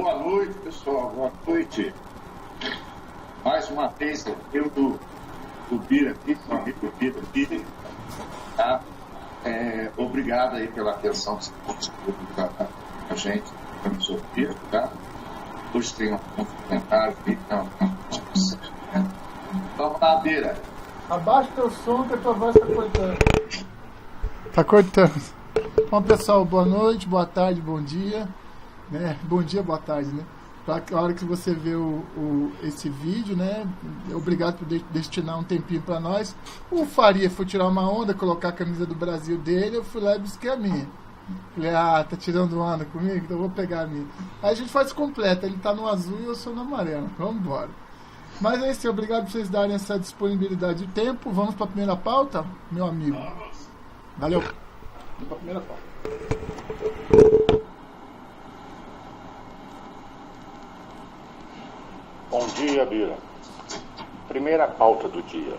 Boa noite, pessoal. Boa noite. Mais uma vez, eu do Bira aqui, com o amigo Bira, tá? Obrigado aí pela atenção que você deu a gente, para nos ouvir, tá? Hoje tem alguns comentários aí, então, vamos lá, Bira. Abaixa teu som que a tua voz está cortando. Tá cortando. Bom, pessoal, boa noite, boa tarde, bom dia. Né? Bom dia, boa tarde, né? A hora que você vê esse vídeo, né? Obrigado por destinar um tempinho para nós. O Faria foi tirar uma onda, colocar a camisa do Brasil dele, eu fui lá e busquei a minha. Falei, tá tirando onda comigo? Então eu vou pegar a minha. Aí a gente faz completa, ele tá no azul e eu sou no amarelo. Vamos embora. Mas é isso, obrigado por vocês darem essa disponibilidade de tempo. Vamos para a primeira pauta, meu amigo. Valeu. Vamos para a primeira pauta. Bom dia, Bira. Primeira pauta do dia.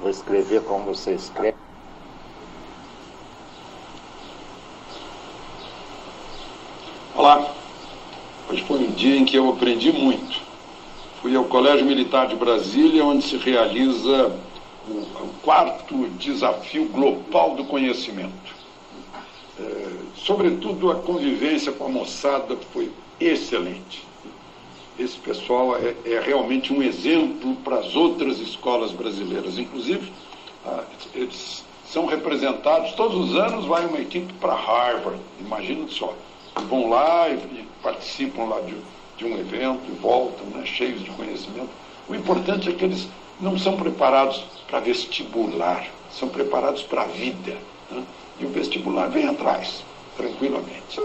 Vou escrever como você escreve. Olá. Hoje foi um dia em que eu aprendi muito. Fui ao Colégio Militar de Brasília, onde se realiza o quarto desafio global do conhecimento. Sobretudo a convivência com a moçada foi excelente. Esse pessoal é realmente um exemplo para as outras escolas brasileiras. Inclusive, eles são representados, todos os anos vai uma equipe para Harvard, imagina só. Vão lá e participam lá de um evento e voltam, né, cheios de conhecimento. O importante é que eles não são preparados para vestibular, são preparados para a vida. Né? E o vestibular vem atrás, tranquilamente.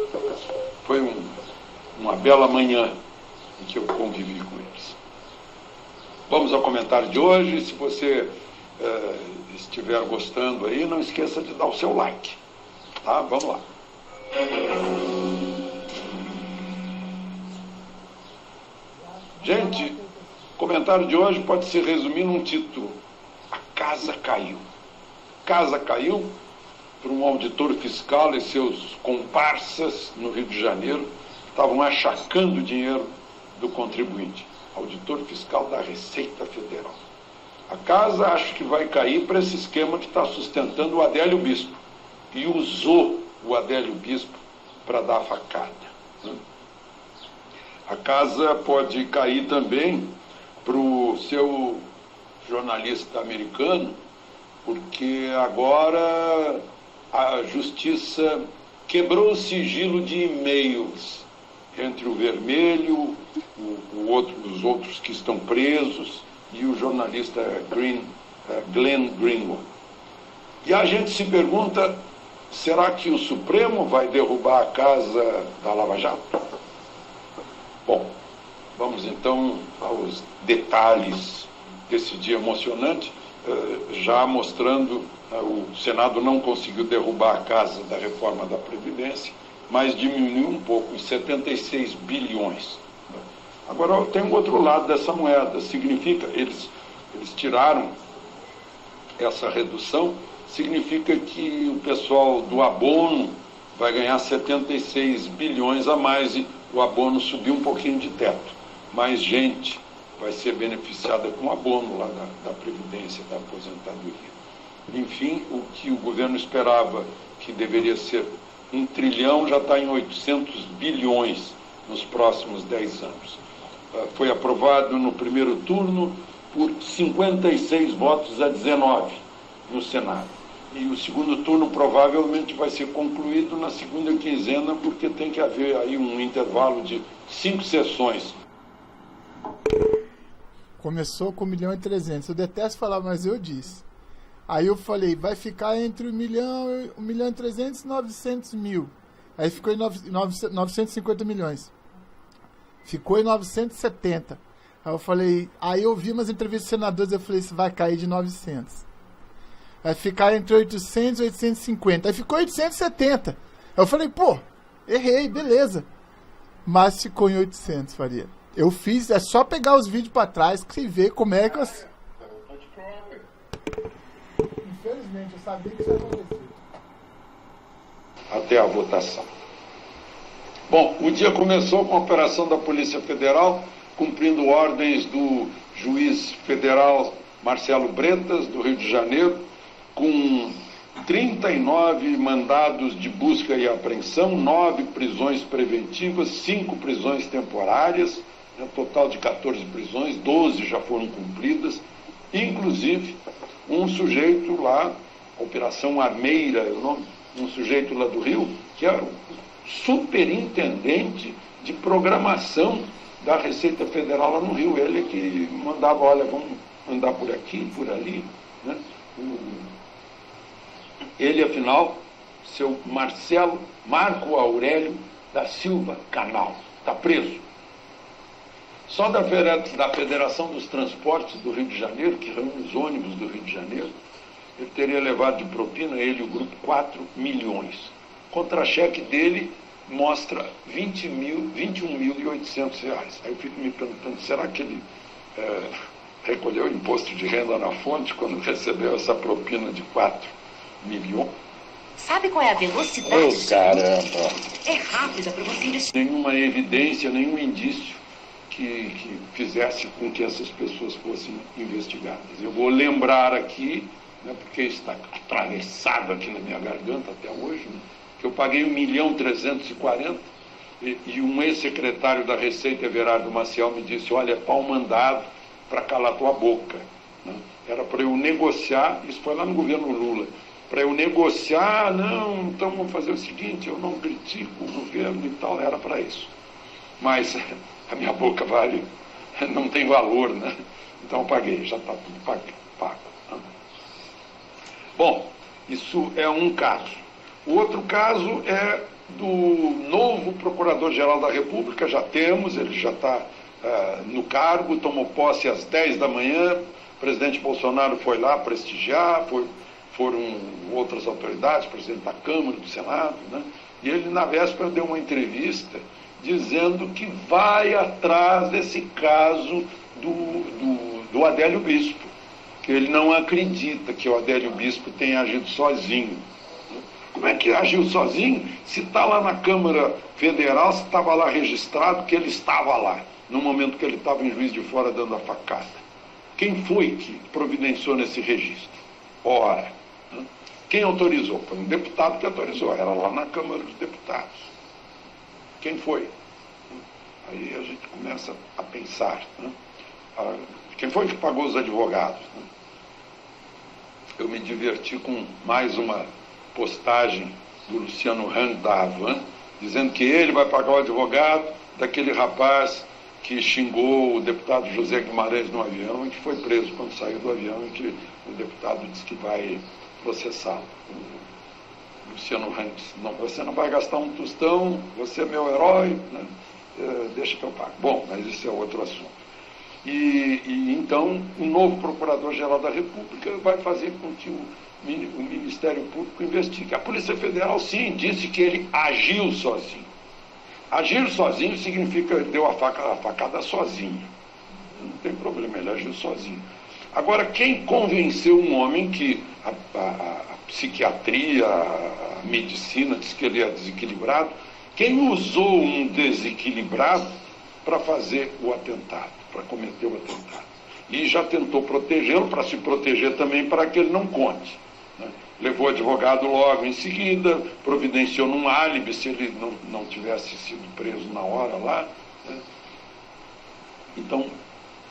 Foi uma bela manhã em que eu convivi com eles. Vamos ao comentário de hoje. Se você estiver gostando aí, não esqueça de dar o seu like. Tá? Vamos lá. Gente, o comentário de hoje pode se resumir num título: A casa caiu. Casa caiu por um auditor fiscal e seus comparsas no Rio de Janeiro que estavam achacando dinheiro do contribuinte, auditor fiscal da Receita Federal. A casa acho que vai cair para esse esquema que está sustentando o Adélio Bispo, e usou o Adélio Bispo para dar a facada. Né? A casa pode cair também para o seu jornalista americano, porque agora a justiça quebrou o sigilo de e-mails entre o Vermelho, os outros que estão presos, e o jornalista Glenn Greenwald. E a gente se pergunta, será que o Supremo vai derrubar a casa da Lava Jato? Bom, vamos então aos detalhes desse dia emocionante, já mostrando o Senado não conseguiu derrubar a casa da reforma da Previdência, mas diminuiu um pouco, em 76 bilhões. Agora, tem um outro lado dessa moeda, significa, eles tiraram essa redução, significa que o pessoal do abono vai ganhar 76 bilhões a mais e o abono subiu um pouquinho de teto. Mais gente vai ser beneficiada com o abono lá da Previdência, da aposentadoria. Enfim, o que o governo esperava que deveria ser 1 trilhão já está em 800 bilhões nos próximos 10 anos. Foi aprovado no primeiro turno por 56 votos a 19 no Senado. E o segundo turno provavelmente vai ser concluído na segunda quinzena, porque tem que haver aí um intervalo de 5 sessões. Começou com 1.300.000. Eu detesto falar, mas eu disse. Aí eu falei, vai ficar entre 1.300.000 e 900.000. Aí ficou em 950 milhões. Ficou em 970. Aí eu falei, aí eu vi umas entrevistas de senadores, eu falei, isso vai cair de 900. Vai ficar entre 800 e 850. Aí ficou 870. Aí eu falei, pô, errei, beleza. Mas ficou em 800, Faria. Eu fiz, é só pegar os vídeos pra trás e ver como é que eu... Infelizmente, eu sabia que isso ia acontecer. Até a votação. Bom, o dia começou com a operação da Polícia Federal, cumprindo ordens do juiz federal Marcelo Bretas, do Rio de Janeiro, com 39 mandados de busca e apreensão, 9 prisões preventivas, 5 prisões temporárias, total de 14 prisões, 12 já foram cumpridas, inclusive um sujeito lá, Operação Armeira, é o nome, um sujeito lá do Rio, que era o superintendente de programação da Receita Federal lá no Rio. Ele que mandava, olha, vamos andar por aqui, por ali, né? Ele, afinal, seu Marco Aurélio da Silva Canal, está preso. Só da Federação dos Transportes do Rio de Janeiro, que reúne os ônibus do Rio de Janeiro, ele teria levado de propina, ele e o grupo, 4 milhões. Contra-cheque dele mostra 21.800 reais. Aí eu fico me perguntando, será que ele recolheu o imposto de renda na fonte quando recebeu essa propina de 4 milhões? Sabe qual é a velocidade? Oh, caramba! É rápida para você investir. Nenhuma evidência, nenhum indício que fizesse com que essas pessoas fossem investigadas. Eu vou lembrar aqui, né, porque está atravessado aqui na minha garganta até hoje, né, que eu paguei 1.340.000 e um ex-secretário da Receita, Everardo Maciel, me disse, olha, é pau mandado para calar tua boca. Né? Era para eu negociar, isso foi lá no governo Lula, para eu negociar, não, então vamos fazer o seguinte, eu não critico o governo e tal, era para isso. Mas a minha boca não tem valor, né? Então eu paguei, já está tudo pago. Né? Bom, isso é um caso. O outro caso é do novo Procurador-Geral da República, já temos, ele já está no cargo, tomou posse às 10 da manhã, o presidente Bolsonaro foi lá prestigiar, foram outras autoridades, presidente da Câmara, do Senado, né? E ele, na véspera, deu uma entrevista dizendo que vai atrás desse caso do Adélio Bispo, que ele não acredita que o Adélio Bispo tenha agido sozinho. Como é que agiu sozinho? Se está lá na Câmara Federal, se estava lá registrado que ele estava lá, no momento que ele estava em Juiz de Fora dando a facada. Quem foi que providenciou nesse registro? Ora, né? Quem autorizou? Foi um deputado que autorizou, era lá na Câmara dos Deputados. Quem foi? Aí a gente começa a pensar, né? Quem foi que pagou os advogados? Né? Eu me diverti com mais uma postagem do Luciano Hang da Havan, dizendo que ele vai pagar o advogado daquele rapaz que xingou o deputado José Guimarães no avião e que foi preso quando saiu do avião e que o deputado disse que vai processá-lo. Luciano Hang disse, não, você não vai gastar um tostão, você é meu herói, né? Deixa que eu pago. Bom, mas isso é outro assunto. E então o novo Procurador-Geral da República vai fazer com que o Ministério Público investigue. A Polícia Federal, sim, disse que ele agiu sozinho. Agir sozinho significa que deu a facada sozinho. Não tem problema, ele agiu sozinho. Agora, quem convenceu um homem que a psiquiatria, a medicina diz que ele é desequilibrado, quem usou um desequilibrado para fazer o atentado, para cometer o atentado? E já tentou protegê-lo, para se proteger também, para que ele não conte. Né? Levou o advogado logo em seguida, providenciou num álibi, se ele não tivesse sido preso na hora lá. Né? Então,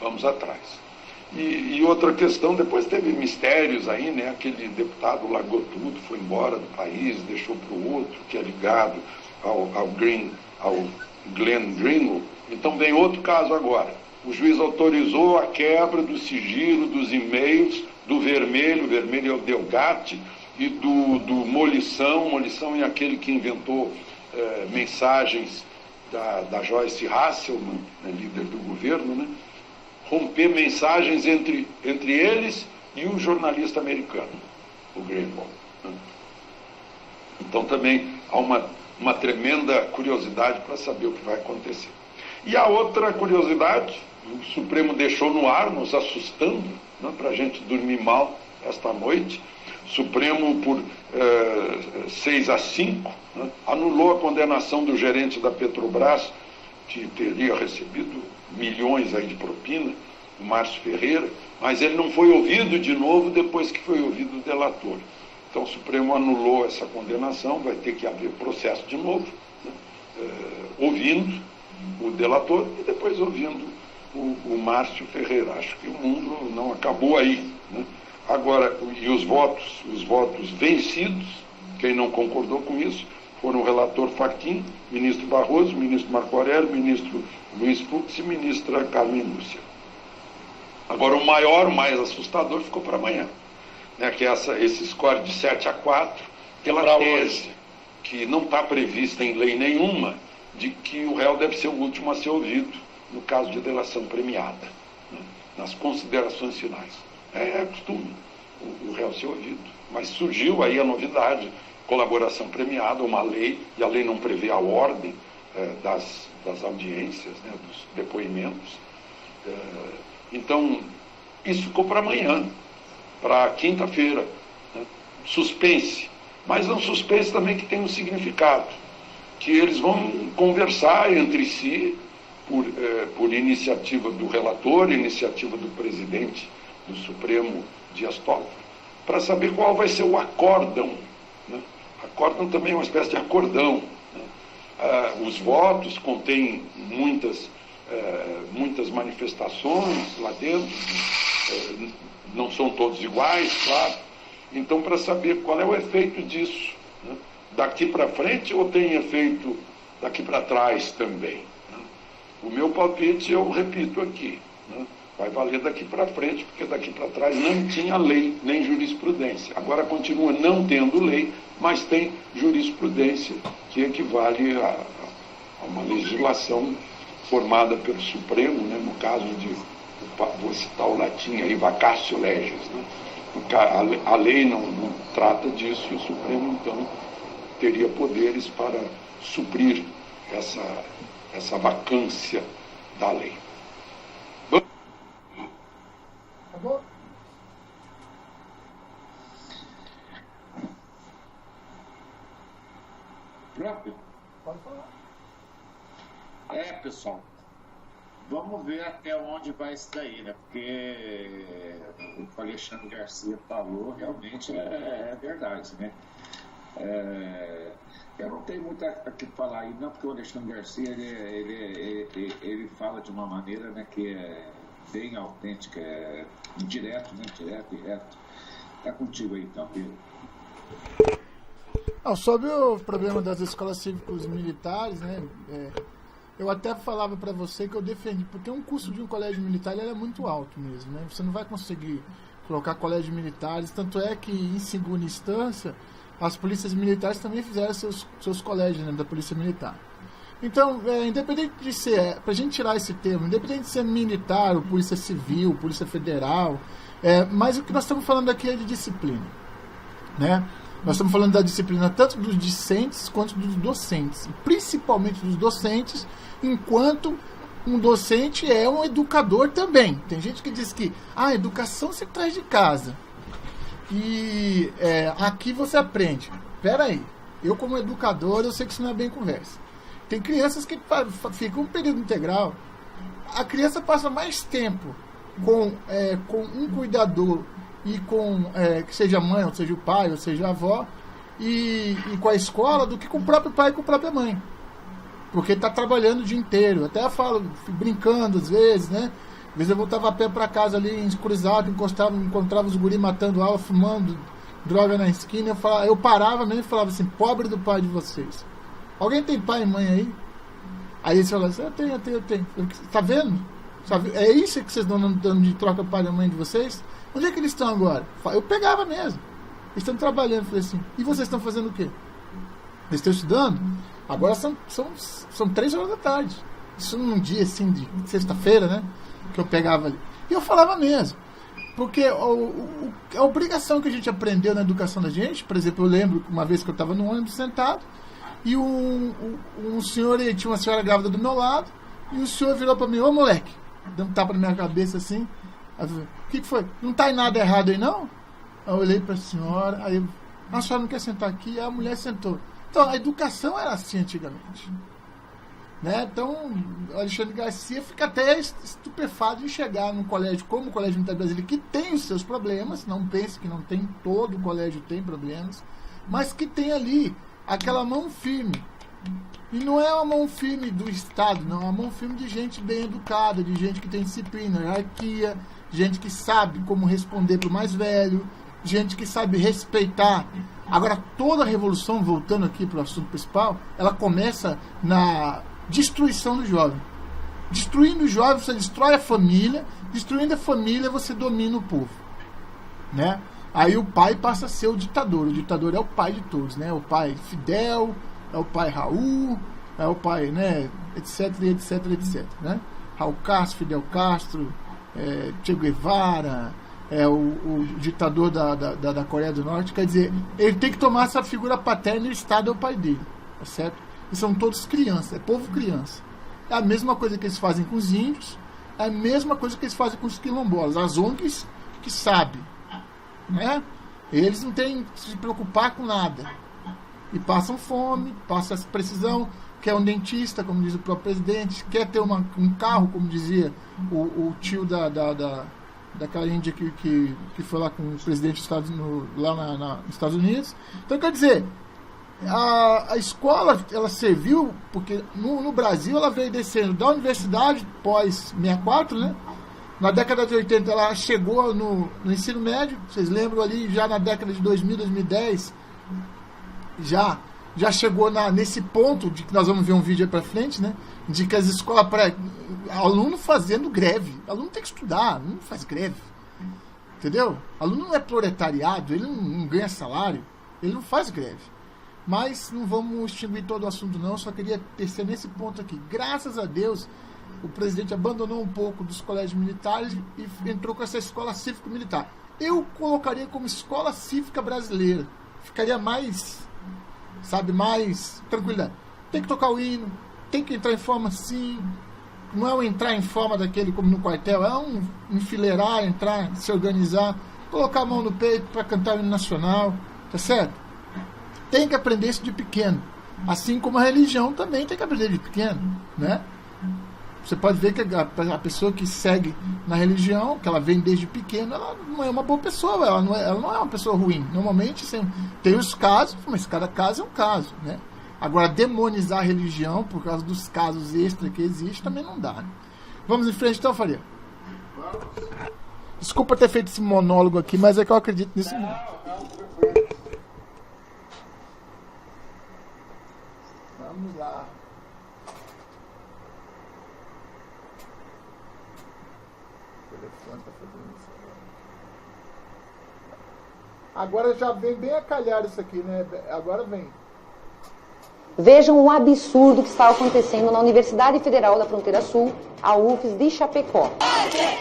vamos atrás. E outra questão, depois teve mistérios aí, né? Aquele deputado largou tudo, foi embora do país, deixou para o outro, que é ligado ao Glenn Greenwald. Então vem outro caso agora. O juiz autorizou a quebra do sigilo dos e-mails do Vermelho é o Delgatti, e do Molição. Molição é aquele que inventou mensagens da Joyce Hasselman, né, líder do governo, né? Romper mensagens entre eles e um jornalista americano, o Greenwald. Né? Então também há uma tremenda curiosidade para saber o que vai acontecer. E a outra curiosidade, o Supremo deixou no ar, nos assustando, né, para a gente dormir mal esta noite. O Supremo, por 6-5, né, anulou a condenação do gerente da Petrobras, que teria recebido milhões aí de propina, o Márcio Ferreira, mas ele não foi ouvido de novo depois que foi ouvido o delator. Então o Supremo anulou essa condenação, vai ter que abrir processo de novo, né, ouvindo o delator e depois ouvindo o Márcio Ferreira. Acho que o mundo não acabou aí, né? Agora, e os votos vencidos, quem não concordou com isso, foram o relator Fachin, ministro Barroso, ministro Marco Aurélio, ministro Luiz Fux e ministra Carmen Lúcia. Agora, o maior, o mais assustador, ficou para amanhã, né, que é esse score de 7-4, pela tese que não está prevista em lei nenhuma, de que o réu deve ser o último a ser ouvido no caso de delação premiada, né, nas considerações finais. É costume o réu ser ouvido. Mas surgiu aí a novidade, colaboração premiada, uma lei, e a lei não prevê a ordem das audiências, né, dos depoimentos. Então, isso ficou para amanhã, para quinta-feira. Né? Suspense. Mas é um suspense também que tem um significado, que eles vão conversar entre si, por iniciativa do relator, iniciativa do presidente do Supremo, Dias Toffoli, para saber qual vai ser o acórdão. Né? Acórdão também é uma espécie de acordão. Né? Os votos contêm muitas manifestações lá dentro, não são todos iguais, claro. Então, para saber qual é o efeito disso, né? Daqui para frente ou tem efeito daqui para trás também? Né? O meu palpite, eu repito aqui, né? Vai valer daqui para frente, porque daqui para trás não tinha lei nem jurisprudência. Agora continua não tendo lei, mas tem jurisprudência, que equivale a uma legislação formada pelo Supremo, né, no caso de, vou citar o latim aí, vacatio legis, né? A lei não trata disso, e o Supremo, então, teria poderes para suprir essa vacância da lei. Acabou? Próprio? Pode falar. Pessoal, vamos ver até onde vai isso daí, né? Porque o que o Alexandre Garcia falou realmente é verdade, né? Eu não tenho muito a que falar aí, não, porque o Alexandre Garcia ele fala de uma maneira, né, que é bem autêntica, é direto, né? Direto e reto. Tá contigo aí, então, Pedro. Sobre o problema das escolas cívicos militares, né? Eu até falava para você que eu defendi, porque um custo de um colégio militar ele é muito alto mesmo, né? Você não vai conseguir colocar colégios militares, tanto é que, em segunda instância, as polícias militares também fizeram seus colégios, né, da polícia militar. Então, independente de ser, para a gente tirar esse termo, independente de ser militar, ou polícia civil, polícia federal, mas o que nós estamos falando aqui é de disciplina, né? Nós estamos falando da disciplina tanto dos discentes quanto dos docentes, e principalmente dos docentes, enquanto um docente é um educador também. Tem gente que diz que a educação se traz de casa e aqui você aprende. Espera aí, eu como educador eu sei que isso não é bem conversa. Tem crianças que ficam um período integral, a criança passa mais tempo com um cuidador e com, que seja a mãe, ou seja o pai, ou seja a avó, e com a escola, do que com o próprio pai e com a própria mãe. Porque está trabalhando o dia inteiro. Até eu falo, brincando às vezes, né? Às vezes eu voltava a pé para casa ali, cruzado, encontrava os guris matando aula, fumando droga na esquina. Eu parava mesmo e falava assim, pobre do pai de vocês. Alguém tem pai e mãe aí? Aí eles falavam assim, eu tenho. Tá vendo? É isso que vocês estão dando de troca pai e mãe de vocês? Onde é que eles estão agora? Eu pegava mesmo. Eles estão trabalhando. Falei assim, e vocês estão fazendo o quê? Eles estão estudando? Agora são 3 horas da tarde. Isso num dia assim, de sexta-feira, né? Que eu pegava ali. E eu falava mesmo. Porque a obrigação que a gente aprendeu na educação da gente, por exemplo, eu lembro uma vez que eu estava no ônibus sentado, e um senhor, tinha uma senhora grávida do meu lado, e o senhor virou para mim, ô moleque, deu um tapa na minha cabeça assim. Aí eu falei, o que foi? Não tá em nada errado aí não? Aí eu olhei para a senhora, aí A senhora não quer sentar aqui? A mulher sentou. Então, a educação era assim antigamente. Né? Então, o Alexandre Garcia fica até estupefato de chegar num colégio como o Colégio Militar Brasileiro, que tem os seus problemas, não pense que não tem, todo o colégio tem problemas, mas que tem ali aquela mão firme. E não é uma mão firme do Estado, não, é uma mão firme de gente bem educada, de gente que tem disciplina, hierarquia, gente que sabe como responder para o mais velho, gente que sabe respeitar. Agora, toda a revolução, voltando aqui para o assunto principal, ela começa na destruição do jovem. Destruindo o jovem, você destrói a família. Destruindo a família, você domina o povo, né? Aí o pai passa a ser o ditador. O ditador é o pai de todos, né? O pai Fidel, é o pai Raul, é o pai, né? Etc, etc, etc, né? Raul Castro, Fidel Castro, Che Guevara, o ditador da Coreia do Norte. Quer dizer, ele tem que tomar essa figura paterna e o Estado é o pai dele, tá certo? E são todos crianças, é povo criança. É a mesma coisa que eles fazem com os índios, é a mesma coisa que eles fazem com os quilombolas. As ONGs que sabem, né? Eles não têm que se preocupar com nada. E passam fome, passam essa precisão, quer um dentista, como diz o próprio presidente, quer ter um carro, como dizia o tio daquela índia que foi lá com o presidente dos Estados, lá nos Estados Unidos. Então, quer dizer, a escola, ela serviu, porque no Brasil ela veio descendo da universidade pós 64, né? Na década de 80 ela chegou no ensino médio, vocês lembram ali, já na década de 2000, 2010, já chegou nesse ponto, de que nós vamos ver um vídeo aí pra frente, né? De que as escolas, aluno fazendo greve, aluno tem que estudar, aluno não faz greve, entendeu? Aluno não é proletariado, ele não ganha salário, ele não faz greve. Mas não vamos extinguir todo o assunto não, só queria descer nesse ponto aqui. Graças a Deus, o presidente abandonou um pouco dos colégios militares e entrou com essa escola cívico-militar. Eu colocaria como escola cívica brasileira. Ficaria mais, mais tranquilidade. Tem que tocar o hino, tem que entrar em forma sim. Não é um entrar em forma daquele como no quartel, é um enfileirar, entrar, se organizar, colocar a mão no peito para cantar o hino nacional, tá certo? Tem que aprender isso de pequeno. Assim como a religião também tem que aprender de pequeno, né? Você pode ver que a pessoa que segue na religião, que ela vem desde pequeno, ela não é uma boa pessoa, ela não é uma pessoa ruim. Normalmente tem os casos, mas cada caso é um caso, né? Agora, demonizar a religião por causa dos casos extras que existem também não dá, né? Vamos em frente então, Faria? Desculpa ter feito esse monólogo aqui, mas é que eu acredito nisso mesmo. Vamos lá. O telefone tá fazendo isso agora. Agora já vem bem a calhar isso aqui, né? Agora vem. Vejam o absurdo que está acontecendo na Universidade Federal da Fronteira Sul, a UFES de Chapecó.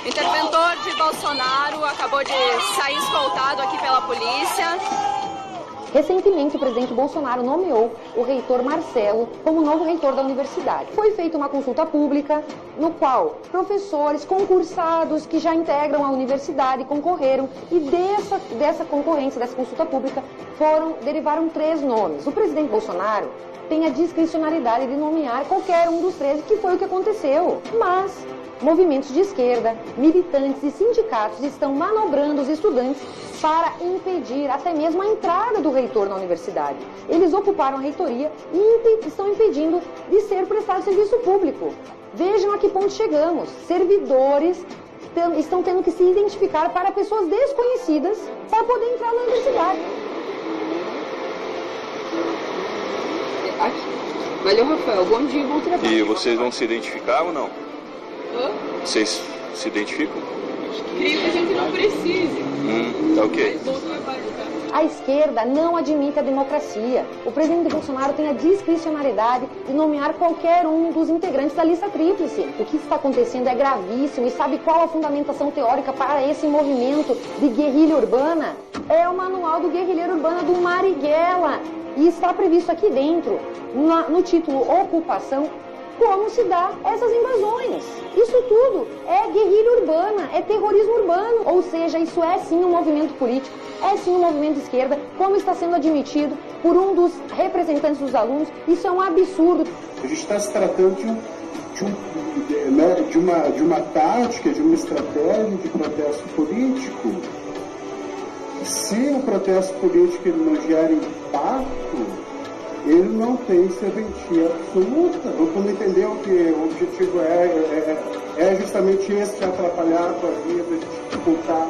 O interventor de Bolsonaro acabou de sair escoltado aqui pela polícia. Recentemente, o presidente Bolsonaro nomeou o reitor Marcelo como novo reitor da universidade. Foi feita uma consulta pública, no qual professores concursados que já integram a universidade concorreram, e dessa concorrência, dessa consulta pública, derivaram 3 nomes. O presidente Bolsonaro tem a discricionariedade de nomear qualquer um dos 13, que foi o que aconteceu. Mas movimentos de esquerda, militantes e sindicatos estão manobrando os estudantes para impedir até mesmo a entrada do reitor na universidade. Eles ocuparam a reitoria e estão impedindo de ser prestado serviço público. Vejam a que ponto chegamos. Servidores estão tendo que se identificar para pessoas desconhecidas para poder entrar na universidade. Valeu, Rafael. Bom dia, bom trabalho. E vocês vão se identificar ou não? Hã? Vocês se identificam? Creio que a gente não precise. Tá ok. Mas bom trabalho, tá? A esquerda não admite a democracia. O presidente Bolsonaro tem a discricionariedade de nomear qualquer um dos integrantes da lista tríplice. O que está acontecendo é gravíssimo. E sabe qual a fundamentação teórica para esse movimento de guerrilha urbana? É o manual do guerrilheiro urbano do Marighella. E está previsto aqui dentro, no título Ocupação, como se dá essas invasões. Isso tudo é guerrilha urbana, é terrorismo urbano. Ou seja, isso é sim um movimento político, é sim um movimento de esquerda, como está sendo admitido por um dos representantes dos alunos. Isso é um absurdo. A gente está se tratando de uma tática, de uma estratégia de protesto político. Se o protesto político ele não gera impacto, ele não tem serventia absoluta. Vamos entender que o objetivo é justamente esse, de atrapalhar a tua vida, de dificultar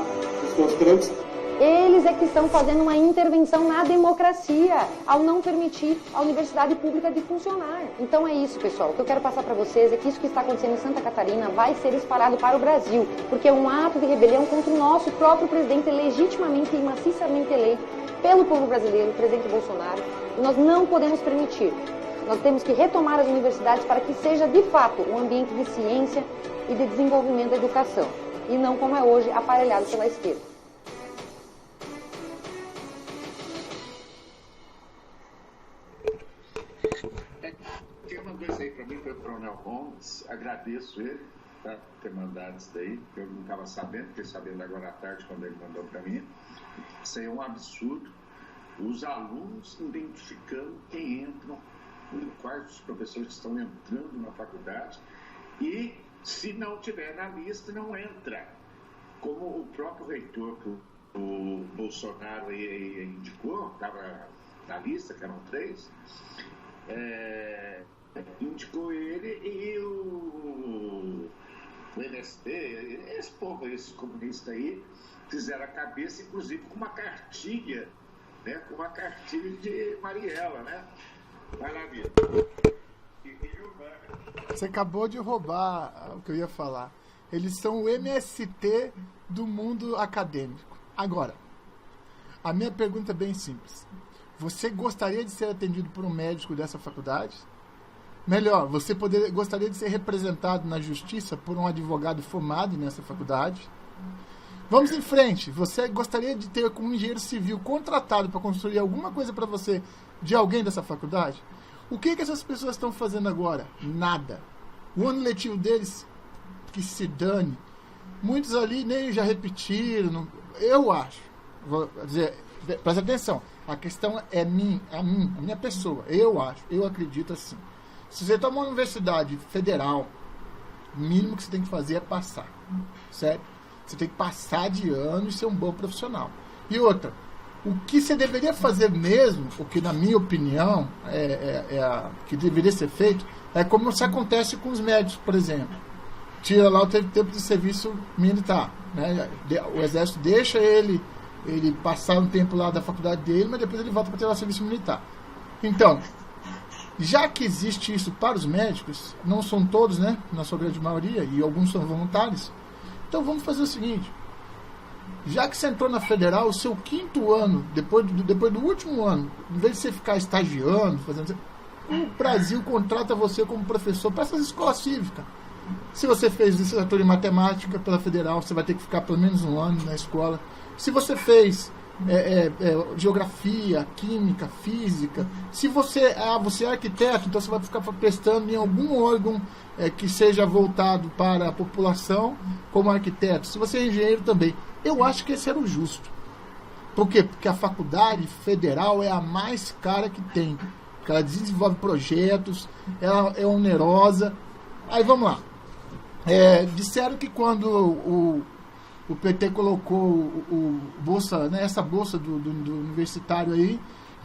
os teus trâmites. Eles é que estão fazendo uma intervenção na democracia, ao não permitir a universidade pública de funcionar. Então é isso, pessoal. O que eu quero passar para vocês é que isso que está acontecendo em Santa Catarina vai ser espalhado para o Brasil, porque é um ato de rebelião contra o nosso próprio presidente, legitimamente e maciçamente eleito pelo povo brasileiro, o presidente Bolsonaro. E nós não podemos permitir. Nós temos que retomar as universidades para que seja, de fato, um ambiente de ciência e de desenvolvimento da educação, e não como é hoje, aparelhado pela esquerda. Quem mandou isso aí para mim foi o Coronel Holmes. Agradeço ele por ter mandado isso daí, que eu não estava sabendo, fiquei sabendo agora à tarde quando ele mandou para mim. Isso aí é um absurdo. Os alunos identificando quem entram, quais os professores estão entrando na faculdade, e se não tiver na lista, não entra. Como o próprio reitor que o Bolsonaro indicou, estava na lista, que eram 3, indicou ele e o MST, esse povo, esses comunistas aí, fizeram a cabeça, inclusive com uma cartilha, né, com uma cartilha de Mariela, né? Vai lá, Vitor. Você acabou de roubar o que eu ia falar. Eles são o MST do mundo acadêmico. Agora, a minha pergunta é bem simples. Você gostaria de ser atendido por um médico dessa faculdade? Melhor, você gostaria de ser representado na justiça por um advogado formado nessa faculdade? Vamos em frente. Você gostaria de ter um engenheiro civil contratado para construir alguma coisa para você de alguém dessa faculdade? O que essas pessoas estão fazendo agora? Nada. O ano letivo deles, que se dane. Muitos ali nem já repetiram. Eu acho. Vou dizer, presta atenção. A questão é a minha pessoa. Eu acho, eu acredito assim. Se você está numa universidade federal, o mínimo que você tem que fazer é passar. Certo? Você tem que passar de ano e ser um bom profissional. E outra, o que você deveria fazer mesmo, o que na minha opinião que deveria ser feito, é como se acontece com os médicos, por exemplo. Tira lá o tempo de serviço militar. Né? O exército deixa ele passar um tempo lá da faculdade dele, mas depois ele volta para ter o serviço militar. Então, já que existe isso para os médicos, não são todos, né? Na sua grande maioria, e alguns são voluntários, então vamos fazer o seguinte: já que você entrou na federal, o seu 5º ano, depois do último ano, em vez de você ficar estagiando, o Brasil contrata você como professor para essas escolas cívicas. Se você fez licenciatura em matemática pela federal, você vai ter que ficar pelo menos um ano na escola. Se você fez geografia, química, física, se você é arquiteto, então você vai ficar prestando em algum órgão que seja voltado para a população como arquiteto. Se você é engenheiro também. Eu acho que esse era o justo. Por quê? Porque a faculdade federal é a mais cara que tem. Porque ela desenvolve projetos, ela é onerosa. Aí vamos lá. Disseram que quando o PT colocou bolsa, né, essa bolsa do universitário aí,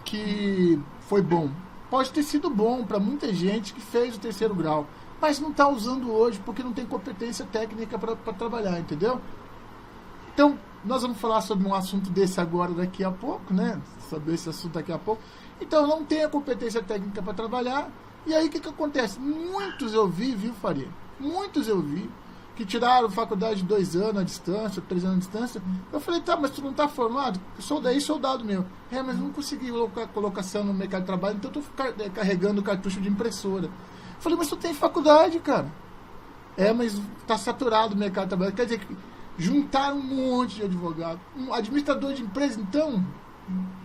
que foi bom. Pode ter sido bom para muita gente que fez o 3º grau, mas não está usando hoje porque não tem competência técnica para trabalhar, entendeu? Então, nós vamos falar sobre um assunto desse agora daqui a pouco, né? Sobre esse assunto daqui a pouco. Então, não tem a competência técnica para trabalhar. E aí, o que acontece? Muitos eu vi, viu, Faria? Muitos eu vi que tiraram faculdade de 2 anos à distância, 3 anos à distância. Eu falei, tá, mas tu não tá formado? Eu sou daí, soldado meu. Mas não consegui colocação no mercado de trabalho, então eu tô carregando cartucho de impressora. Eu falei, mas tu tem faculdade, cara. Mas tá saturado o mercado de trabalho. Quer dizer que juntaram um monte de advogado. Um administrador de empresa, então,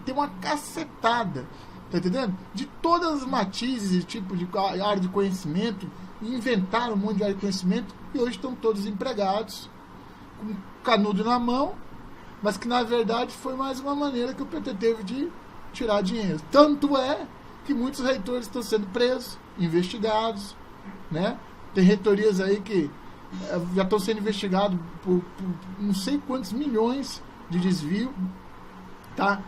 tem uma cacetada. Tá entendendo? De todas as matizes e tipos de área de conhecimento, inventaram um monte de área de conhecimento e hoje estão todos empregados, com canudo na mão, mas que na verdade foi mais uma maneira que o PT teve de tirar dinheiro. Tanto é que muitos reitores estão sendo presos, investigados, né? Tem reitorias aí que já estão sendo investigados por não sei quantos milhões de desvio, tá?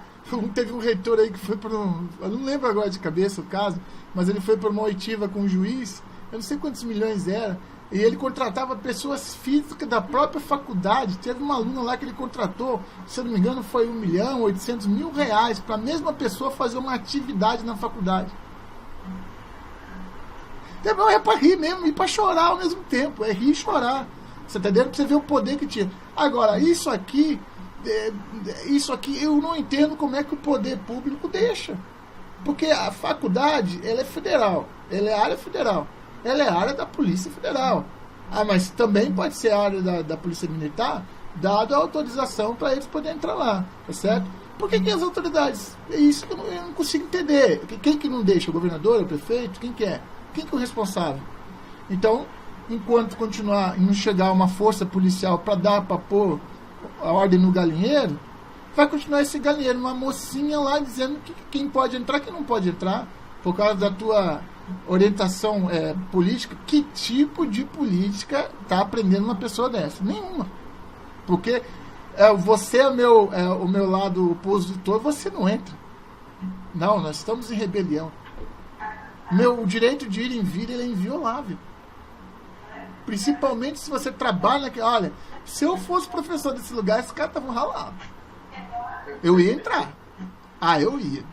Teve um reitor aí que foi por eu não lembro agora de cabeça o caso, mas ele foi por uma oitiva com um juiz, eu não sei quantos milhões era, e ele contratava pessoas físicas da própria faculdade. Teve uma aluna lá que ele contratou, se eu não me engano foi R$1.800.000 para a mesma pessoa fazer uma atividade na faculdade. Então, é para rir mesmo e para chorar ao mesmo tempo, é rir e chorar. Você tá entendendo? Pra você ver o poder que tinha. Agora, isso aqui eu não entendo como é que o poder público deixa. Porque a faculdade, ela é federal, ela é área federal, ela é área da Polícia Federal. Mas também pode ser área da Polícia Militar, dado a autorização para eles poderem entrar lá, tá certo? Por que as autoridades? É isso que eu não consigo entender. Quem que não deixa? O governador, o prefeito? Quem que é? Quem que é o responsável? Então, enquanto continuar e não chegar uma força policial para pôr a ordem no galinheiro, vai continuar esse galinheiro, uma mocinha lá dizendo quem pode entrar, quem não pode entrar, por causa da tua orientação política. Que tipo de política está aprendendo uma pessoa dessa? Nenhuma. Porque você é o meu lado opositor, você não entra. Não, nós estamos em rebelião. O direito de ir e vir, ele é inviolável. Principalmente se você trabalha... Olha, se eu fosse professor desse lugar, esses caras estavam ralados. Eu ia entrar. Eu ia.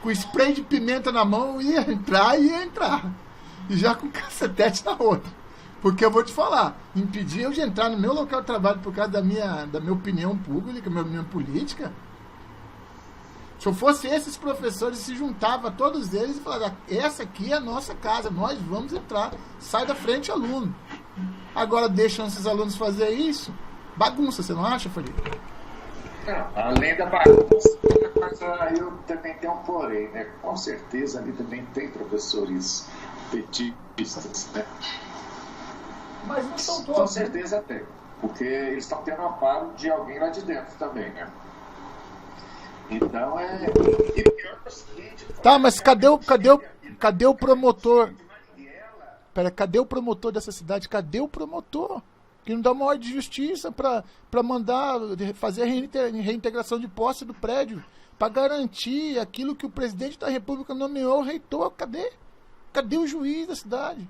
Com spray de pimenta na mão, eu ia entrar. E já com cacetete na outra. Porque eu vou te falar, impedir eu de entrar no meu local de trabalho por causa da minha opinião pública, minha política... Se eu fosse esses professores, se juntava todos eles e falava, essa aqui é a nossa casa, nós vamos entrar, sai da frente, aluno. Agora deixam esses alunos fazer isso, bagunça, você não acha, Felipe? Além da bagunça, mas eu também tenho um porém, né? Com certeza ali também tem professores petistas, né? Mas não são todos. Com certeza tem, porque eles estão tendo amparo de alguém lá de dentro também, né? Então E pior que o seguinte... Tá, mas cadê o promotor? Pera, cadê o promotor dessa cidade? Cadê o promotor? Que não dá uma ordem de justiça para mandar fazer a reintegração de posse do prédio, para garantir aquilo que o presidente da República nomeou o reitor. Cadê? Cadê o juiz da cidade?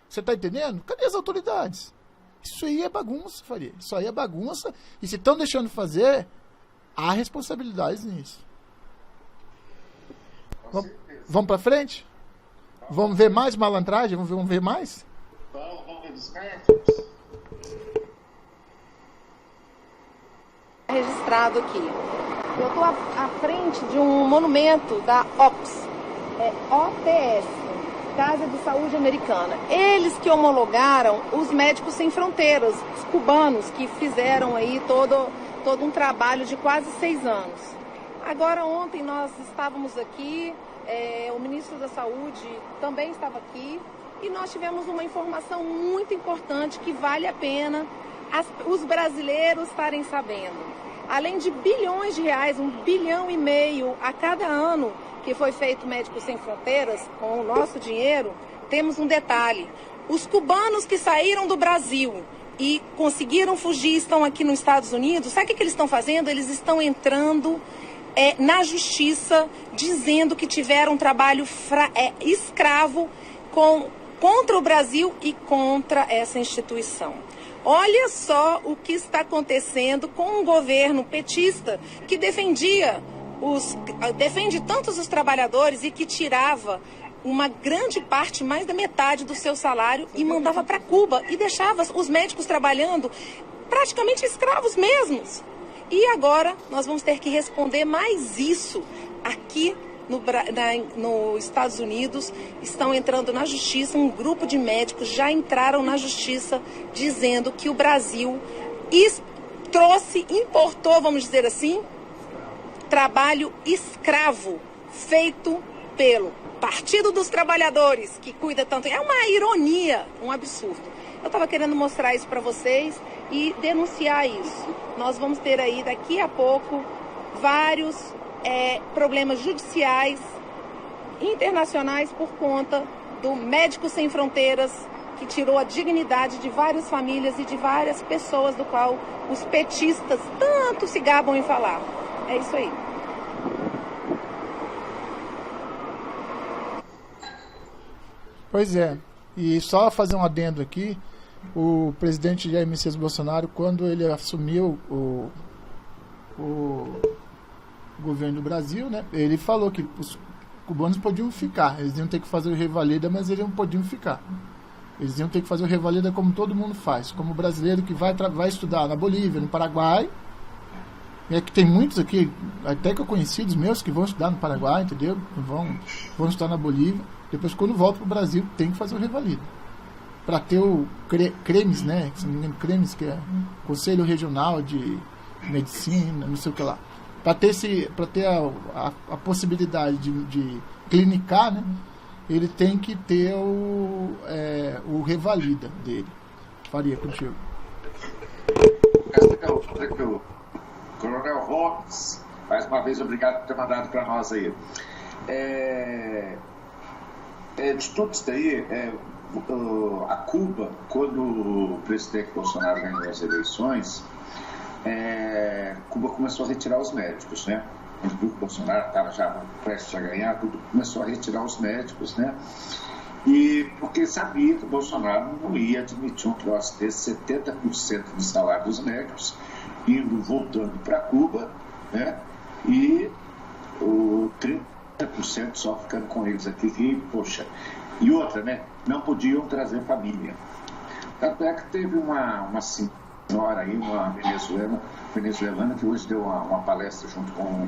Você tá entendendo? Cadê as autoridades? Isso aí é bagunça, Faria. Isso aí é bagunça. E se estão deixando fazer... Há responsabilidades nisso. Vamos para frente? Vamos ver mais malandragem? Vamos ver mais? Vamos ver dos médicos. Registrado aqui. Eu estou à frente de um monumento da OPS, OTS, Casa de Saúde Americana. Eles que homologaram os Médicos Sem Fronteiras, os cubanos que fizeram aí todo um trabalho de quase 6 anos. Agora, ontem nós estávamos aqui, o ministro da Saúde também estava aqui, e nós tivemos uma informação muito importante que vale a pena os brasileiros estarem sabendo. Além de bilhões de reais, 1,5 bilhão a cada ano que foi feito Médicos Sem Fronteiras, com o nosso dinheiro, temos um detalhe. Os cubanos que saíram do Brasil e conseguiram fugir, estão aqui nos Estados Unidos, sabe o que eles estão fazendo? Eles estão entrando na justiça, dizendo que tiveram um trabalho escravo contra o Brasil e contra essa instituição. Olha só o que está acontecendo com um governo petista que defende tantos os trabalhadores e que tirava uma grande parte, mais da metade do seu salário e mandava para Cuba e deixava os médicos trabalhando praticamente escravos mesmos. E agora nós vamos ter que responder mais isso. Aqui nos Estados Unidos estão entrando na justiça, um grupo de médicos já entraram na justiça dizendo que o Brasil importou, vamos dizer assim, trabalho escravo feito pelo Partido dos Trabalhadores, que cuida tanto. É uma ironia, um absurdo. Eu estava querendo mostrar isso para vocês e denunciar isso. Nós vamos ter aí, daqui a pouco, vários problemas judiciais internacionais por conta do Médicos Sem Fronteiras, que tirou a dignidade de várias famílias e de várias pessoas, do qual os petistas tanto se gabam em falar. É isso aí. Pois é, e só fazer um adendo aqui, o presidente Jair Messias Bolsonaro, quando ele assumiu o governo do Brasil, né, ele falou que os cubanos podiam ficar, eles iam ter que fazer o revalida, mas eles não podiam ficar. Eles iam ter que fazer o revalida como todo mundo faz, como o brasileiro que vai estudar na Bolívia, no Paraguai. É que tem muitos aqui, até que eu conhecidos meus, que vão estudar no Paraguai, entendeu? Vão estudar na Bolívia. Depois, quando volta para o Brasil, tem que fazer o revalida. Para ter o CREMES, né? Se não me engano, CREMES, que é Conselho Regional de Medicina, não sei o que lá. Para ter a possibilidade de clinicar, né? Ele tem que ter o revalida dele. Faria contigo. Coronel Roques, mais uma vez, obrigado por ter mandado para nós aí. De tudo isso daí, a Cuba, quando o presidente Bolsonaro ganhou as eleições, Cuba começou a retirar os médicos, né? Quando o Bolsonaro estava já prestes a ganhar, tudo começou a retirar os médicos, né? E porque sabia que o Bolsonaro não ia admitir um troço desse, 70% do salário dos médicos voltando para Cuba, né? E o 30% só ficando com eles aqui, e, poxa, e outra, né? Não podiam trazer família. Tanto é que teve uma senhora aí, uma venezuelana, que hoje deu uma palestra junto com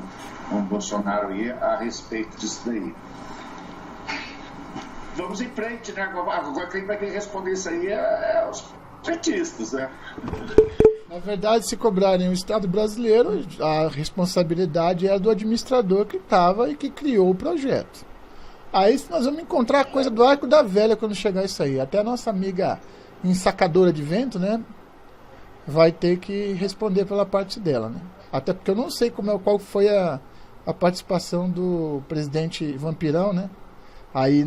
o Bolsonaro aí a respeito disso daí. Vamos em frente, né? Agora quem vai responder isso aí é os petistas, né? Na verdade, se cobrarem o Estado brasileiro, a responsabilidade é do administrador que estava e que criou o projeto. Aí nós vamos encontrar a coisa do arco da velha quando chegar isso aí. Até a nossa amiga ensacadora de vento, né, vai ter que responder pela parte dela, né? Até porque eu não sei qual foi a participação do presidente Vampirão, né, aí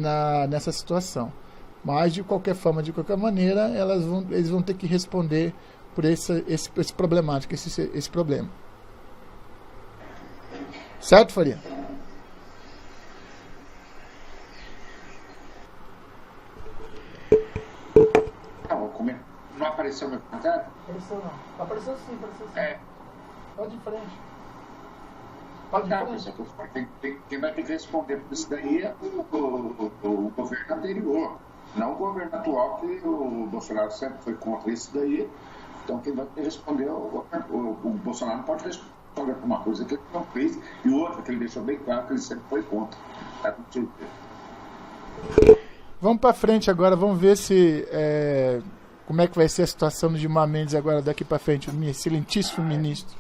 nessa situação. Mas, de qualquer forma, de qualquer maneira, eles vão ter que responder por esse problemático, esse problema. Certo, Faria? Não apareceu meu comentário? Apareceu não. Apareceu sim. Pode ir em frente. Quem vai ter que responder por isso daí é o governo anterior, não o governo atual, que o Bolsonaro sempre foi contra isso daí. Então quem vai ter que responder o Bolsonaro não pode responder por uma coisa que ele não fez e outra que ele deixou bem claro que ele sempre foi contra. Tá contigo. Vamos para frente agora, vamos ver se como é que vai ser a situação do Gilmar Mendes agora daqui para frente, o excelentíssimo ministro.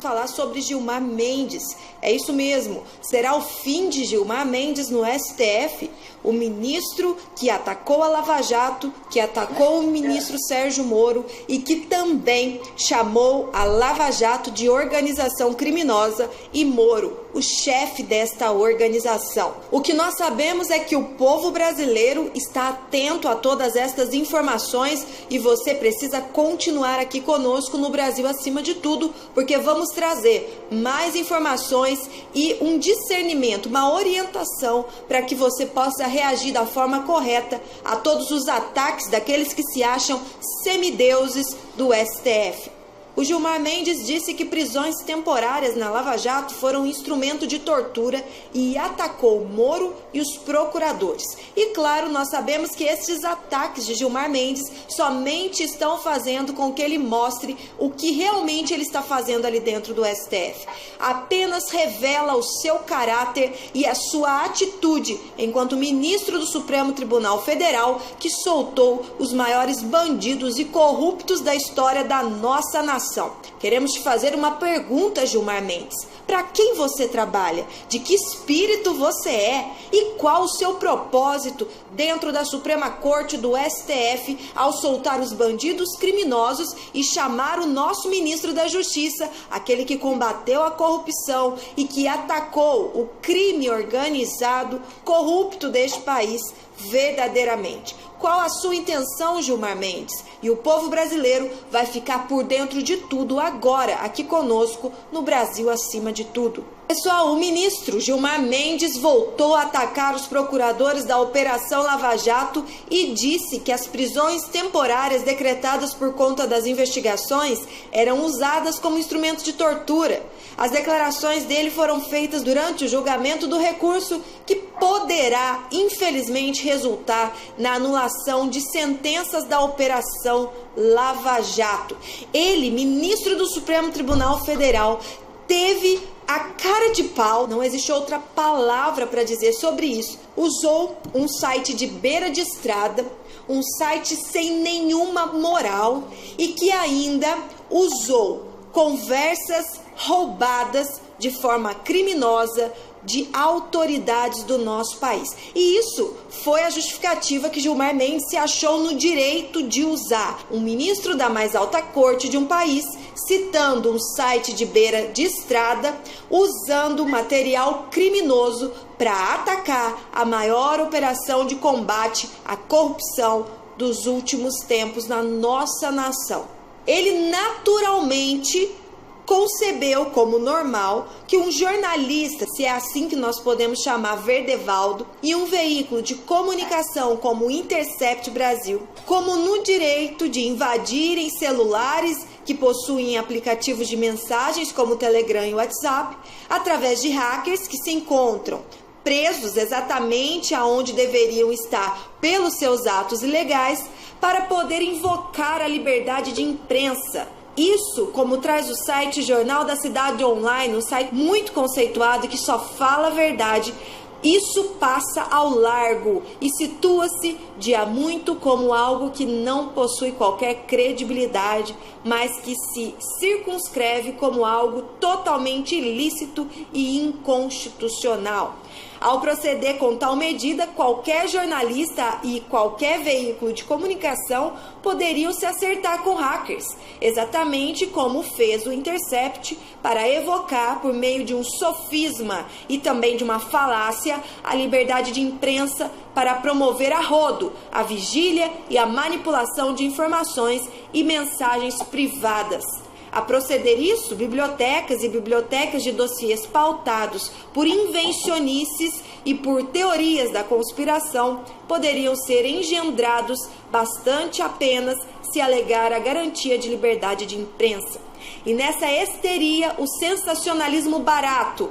Falar sobre Gilmar Mendes. É isso mesmo, será o fim de Gilmar Mendes no STF, o ministro que atacou a Lava Jato, que atacou o ministro Sérgio Moro e que também chamou a Lava Jato de organização criminosa e Moro, o chefe desta organização. O que nós sabemos é que o povo brasileiro está atento a todas estas informações e você precisa continuar aqui conosco no Brasil Acima de Tudo, porque vamos trazer mais informações e um discernimento, uma orientação para que você possa reagir da forma correta a todos os ataques daqueles que se acham semideuses do STF. O Gilmar Mendes disse que prisões temporárias na Lava Jato foram instrumento de tortura e atacou Moro e os procuradores. E claro, nós sabemos que esses ataques de Gilmar Mendes somente estão fazendo com que ele mostre o que realmente ele está fazendo ali dentro do STF. Apenas revela o seu caráter e a sua atitude enquanto ministro do Supremo Tribunal Federal, que soltou os maiores bandidos e corruptos da história da nossa nação. nação. Queremos te fazer uma pergunta, Gilmar Mendes. Para quem você trabalha? De que espírito você é? E qual o seu propósito dentro da Suprema Corte do STF ao soltar os bandidos criminosos e chamar o nosso ministro da Justiça, aquele que combateu a corrupção e que atacou o crime organizado, corrupto deste país verdadeiramente? Qual a sua intenção, Gilmar Mendes? E o povo brasileiro vai ficar por dentro de tudo agora, aqui conosco, no Brasil acima de tudo. Pessoal, o ministro Gilmar Mendes voltou a atacar os procuradores da Operação Lava Jato e disse que as prisões temporárias decretadas por conta das investigações eram usadas como instrumento de tortura. As declarações dele foram feitas durante o julgamento do recurso que poderá, infelizmente, resultar na anulação de sentenças da Operação Lava Jato. Ele, ministro do Supremo Tribunal Federal, teve a cara de pau, não existe outra palavra para dizer sobre isso, usou um site de beira de estrada, um site sem nenhuma moral e que ainda usou conversas roubadas de forma criminosa de autoridades do nosso país. E isso foi a justificativa que Gilmar Mendes se achou no direito de usar. Um ministro da mais alta corte de um país citando um site de beira de estrada, usando material criminoso para atacar a maior operação de combate à corrupção dos últimos tempos na nossa nação. Ele naturalmente concebeu como normal que um jornalista, se é assim que nós podemos chamar Verdevaldo, e um veículo de comunicação como o Intercept Brasil, como no direito de invadirem celulares que possuem aplicativos de mensagens como o Telegram e o WhatsApp, através de hackers que se encontram presos exatamente aonde deveriam estar pelos seus atos ilegais, para poder invocar a liberdade de imprensa. Isso, como traz o site Jornal da Cidade Online, um site muito conceituado que só fala a verdade, isso passa ao largo e situa-se de há muito como algo que não possui qualquer credibilidade, mas que se circunscreve como algo totalmente ilícito e inconstitucional. Ao proceder com tal medida, qualquer jornalista e qualquer veículo de comunicação poderiam se acertar com hackers, exatamente como fez o Intercept para evocar, por meio de um sofisma e também de uma falácia, a liberdade de imprensa para promover a rodo a vigília e a manipulação de informações e mensagens privadas. A proceder isso, bibliotecas e bibliotecas de dossiês pautados por invencionices e por teorias da conspiração poderiam ser engendrados bastante apenas se alegar a garantia de liberdade de imprensa. E nessa histeria, o sensacionalismo barato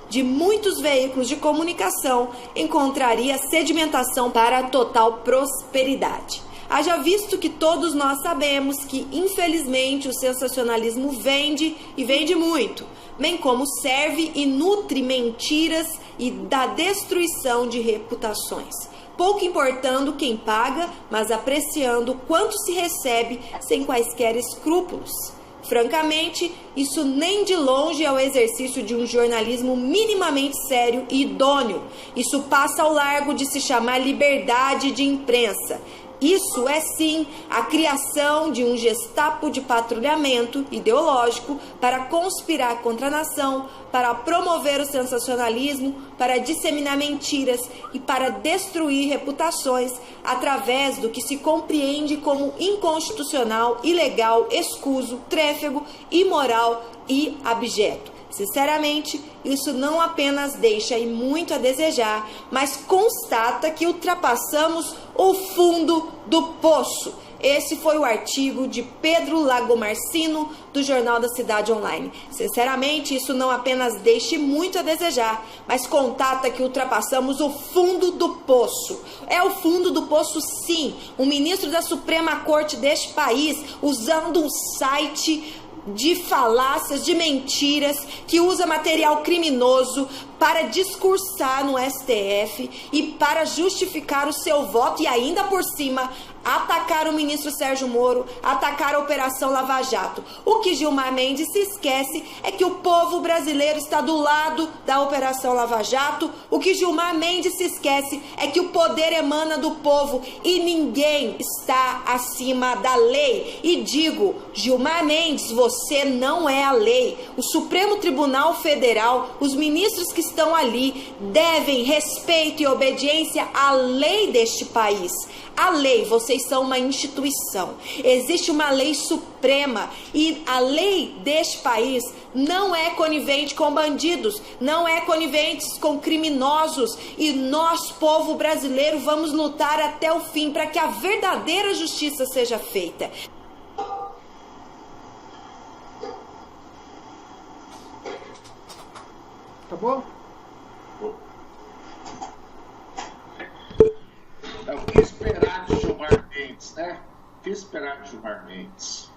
de muitos veículos de comunicação encontraria sedimentação para a total prosperidade. Haja visto que todos nós sabemos que, infelizmente, o sensacionalismo vende e vende muito, bem como serve e nutre mentiras e da destruição de reputações, pouco importando quem paga, mas apreciando quanto se recebe sem quaisquer escrúpulos. Francamente, isso nem de longe é o exercício de um jornalismo minimamente sério e idôneo. Isso passa ao largo de se chamar liberdade de imprensa. Isso é sim a criação de um gestapo de patrulhamento ideológico para conspirar contra a nação, para promover o sensacionalismo, para disseminar mentiras e para destruir reputações através do que se compreende como inconstitucional, ilegal, escuso, tréfego, imoral e abjeto. Sinceramente, isso não apenas deixa e muito a desejar, mas constata que ultrapassamos o fundo do poço. Esse foi o artigo de Pedro Lagomarsino, do Jornal da Cidade Online. Sinceramente, isso não apenas deixa muito a desejar, mas constata que ultrapassamos o fundo do poço. É o fundo do poço, sim. Um ministro da Suprema Corte deste país, usando um site de falácias, de mentiras, que usa material criminoso para discursar no STF e para justificar o seu voto e ainda por cima atacar o ministro Sérgio Moro, atacar a Operação Lava Jato. O que Gilmar Mendes se esquece é que o povo brasileiro está do lado da Operação Lava Jato. O que Gilmar Mendes se esquece é que o poder emana do povo e ninguém está acima da lei. E digo, Gilmar Mendes, você não é a lei. O Supremo Tribunal Federal, os ministros que estão ali devem respeito e obediência à lei deste país. A lei, vocês são uma instituição. Existe uma lei suprema e a lei deste país não é conivente com bandidos, não é conivente com criminosos. E nós, povo brasileiro, vamos lutar até o fim para que a verdadeira justiça seja feita. Acabou? O que esperar de Gilmar Mendes, né? O que esperar de Gilmar Mendes?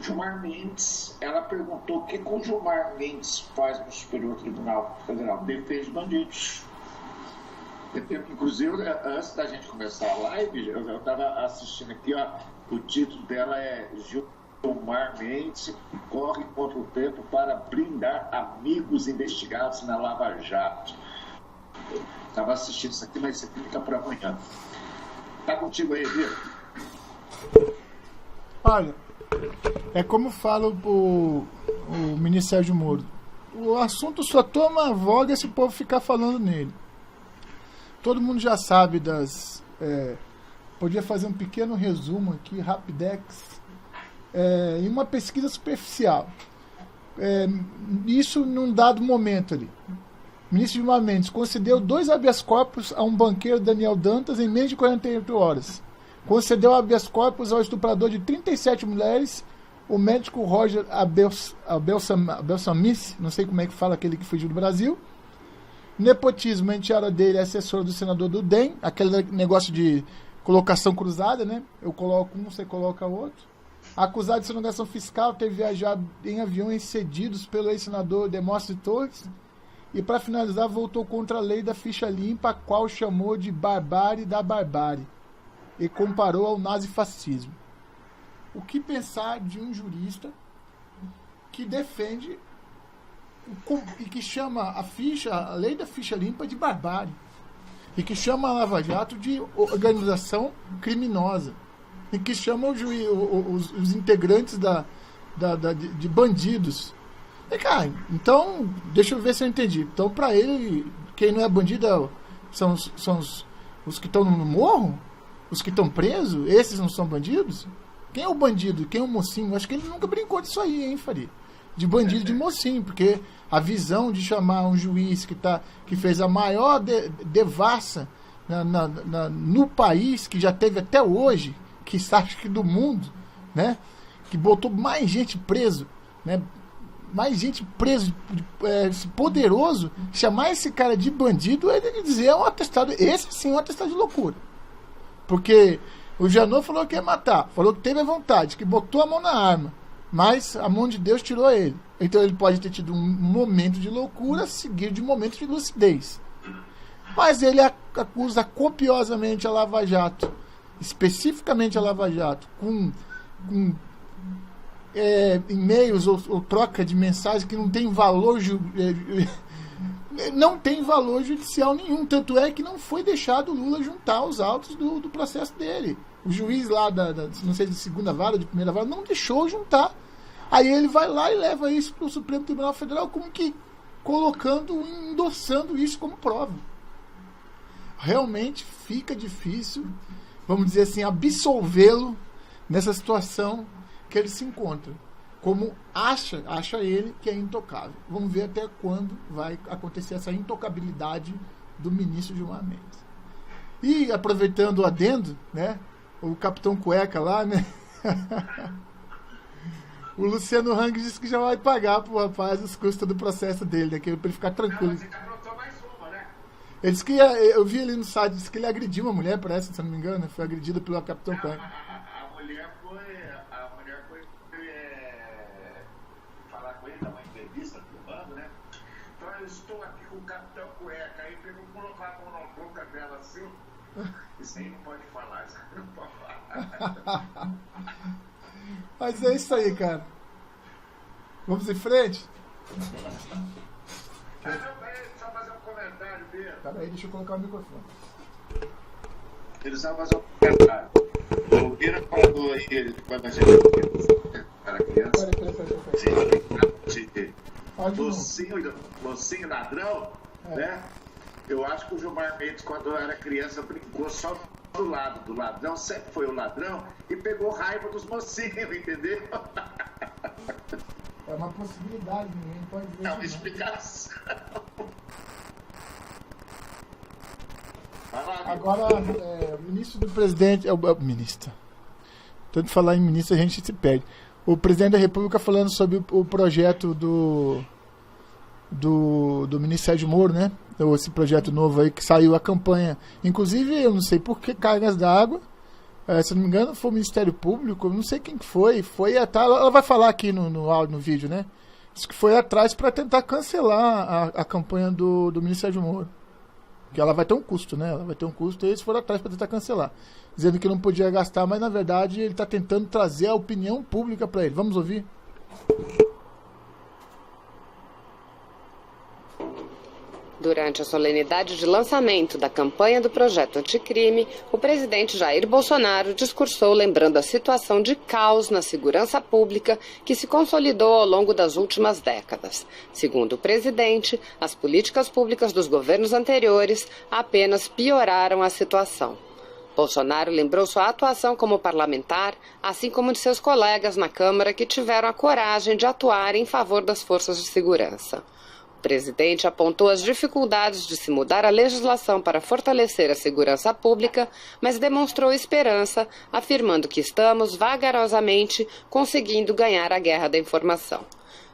Gilmar Mendes, ela perguntou o que o Gilmar Mendes faz no Superior Tribunal Federal. Defende bandidos. Inclusive, antes da gente começar a live, eu estava assistindo aqui, ó, o título dela é Gilmar Mendes corre contra o tempo para blindar amigos investigados na Lava Jato. Estava assistindo isso aqui, mas isso aqui fica para amanhã. Tá contigo aí, Vitor? Olha, é como fala o ministro Sérgio Moro. O assunto só toma voga se o povo ficar falando nele. Todo mundo já sabe das... podia fazer um pequeno resumo aqui, rapidex, em uma pesquisa superficial. Isso num dado momento ali. O ministro Gilmar Mendes concedeu 2 habeas corpus a um banqueiro, Daniel Dantas, em menos de 48 horas. Concedeu habeas corpus ao estuprador de 37 mulheres, o médico Roger Abelsamis, não sei como é que fala, aquele que fugiu do Brasil. Nepotismo, a enteada dele é assessora do senador do DEM, aquele negócio de colocação cruzada, né? Eu coloco um, você coloca outro. Acusado de sonegação fiscal, teve viajado em aviões cedidos pelo ex-senador Demóstenes Torres. E, para finalizar, voltou contra a lei da ficha limpa, a qual chamou de barbárie da barbárie, e comparou ao nazifascismo. O que pensar de um jurista que defende e que chama a lei da ficha limpa de barbárie, e que chama a Lava Jato de organização criminosa, e que chama os integrantes de bandidos? Cara, então, deixa eu ver se eu entendi. Então, pra ele, quem não é bandido são os que estão no morro? Os que estão presos? Esses não são bandidos? Quem é o bandido? Quem é o mocinho? Acho que ele nunca brincou disso aí, hein, Faria? De bandido, de mocinho, porque a visão de chamar um juiz que fez a maior devassa no país, que já teve até hoje, que acho que do mundo, né? Que botou mais gente preso, né? Mais gente preso, poderoso, chamar esse cara de bandido, ele dizer é um atestado, esse sim é um atestado de loucura. Porque o Janot falou que ia matar, falou que teve a vontade, que botou a mão na arma, mas a mão de Deus tirou ele. Então ele pode ter tido um momento de loucura, seguido de um momento de lucidez. Mas ele acusa copiosamente a Lava Jato, especificamente a Lava Jato, com e-mails ou troca de mensagens que não tem valor não tem valor judicial nenhum, tanto é que não foi deixado o Lula juntar os autos do processo dele. O juiz lá não sei, de segunda vara, de primeira vara, não deixou juntar. Aí ele vai lá e leva isso para o Supremo Tribunal Federal, como que endossando isso como prova. Realmente fica difícil, vamos dizer assim, absolvê-lo nessa situação que ele se encontra, como acha ele que é intocável. Vamos ver até quando vai acontecer essa intocabilidade do ministro Gilmar Mendes. E aproveitando o adendo, né, o Capitão Cueca lá, né, o Luciano Hang disse que já vai pagar pro rapaz os custos do processo dele, né, para ele ficar tranquilo. Mas você aprontou mais uma, né? Ele disse que eu vi ali no site, disse que ele agrediu uma mulher, parece, se não me engano, foi agredida pelo Capitão Cueca. A mulher foi falar com ele, dar uma entrevista filmando, né? Então eu estou aqui com o Capitão Cueca, aí pegou colocar a mão na boca dela assim. Isso aí não pode falar, isso aí não pode falar. Mas é isso aí, cara. Vamos em frente? Só fazer um comentário mesmo. Peraí, deixa eu colocar o microfone. Eles vão fazer um comentário. O Bira falou aí, quando a gente era criança, mocinho ladrão, né? Eu acho que o Gilmar Mendes, quando era criança, brincou só do lado do ladrão, sempre foi o ladrão, e pegou raiva dos mocinhos, entendeu? É uma possibilidade, ninguém pode ver. É uma explicação. Agora, o ministro do presidente... ministro. Tanto falar em ministro, a gente se perde. O presidente da República falando sobre o projeto do ministro Sérgio Moro, né? Esse projeto novo aí que saiu a campanha. Inclusive, eu não sei por que cargas d'água. Se não me engano, foi o Ministério Público, eu não sei quem que foi. Ela vai falar aqui no áudio, no vídeo, né? Diz que foi atrás para tentar cancelar a campanha do ministro Sérgio Moro. Porque ela vai ter um custo, né? Ela vai ter um custo e eles foram atrás para tentar cancelar. Dizendo que não podia gastar, mas na verdade ele está tentando trazer a opinião pública para ele. Vamos ouvir? Durante a solenidade de lançamento da campanha do projeto anticrime, o presidente Jair Bolsonaro discursou lembrando a situação de caos na segurança pública que se consolidou ao longo das últimas décadas. Segundo o presidente, as políticas públicas dos governos anteriores apenas pioraram a situação. Bolsonaro lembrou sua atuação como parlamentar, assim como de seus colegas na Câmara que tiveram a coragem de atuar em favor das forças de segurança. O presidente apontou as dificuldades de se mudar a legislação para fortalecer a segurança pública, mas demonstrou esperança, afirmando que estamos vagarosamente conseguindo ganhar a guerra da informação.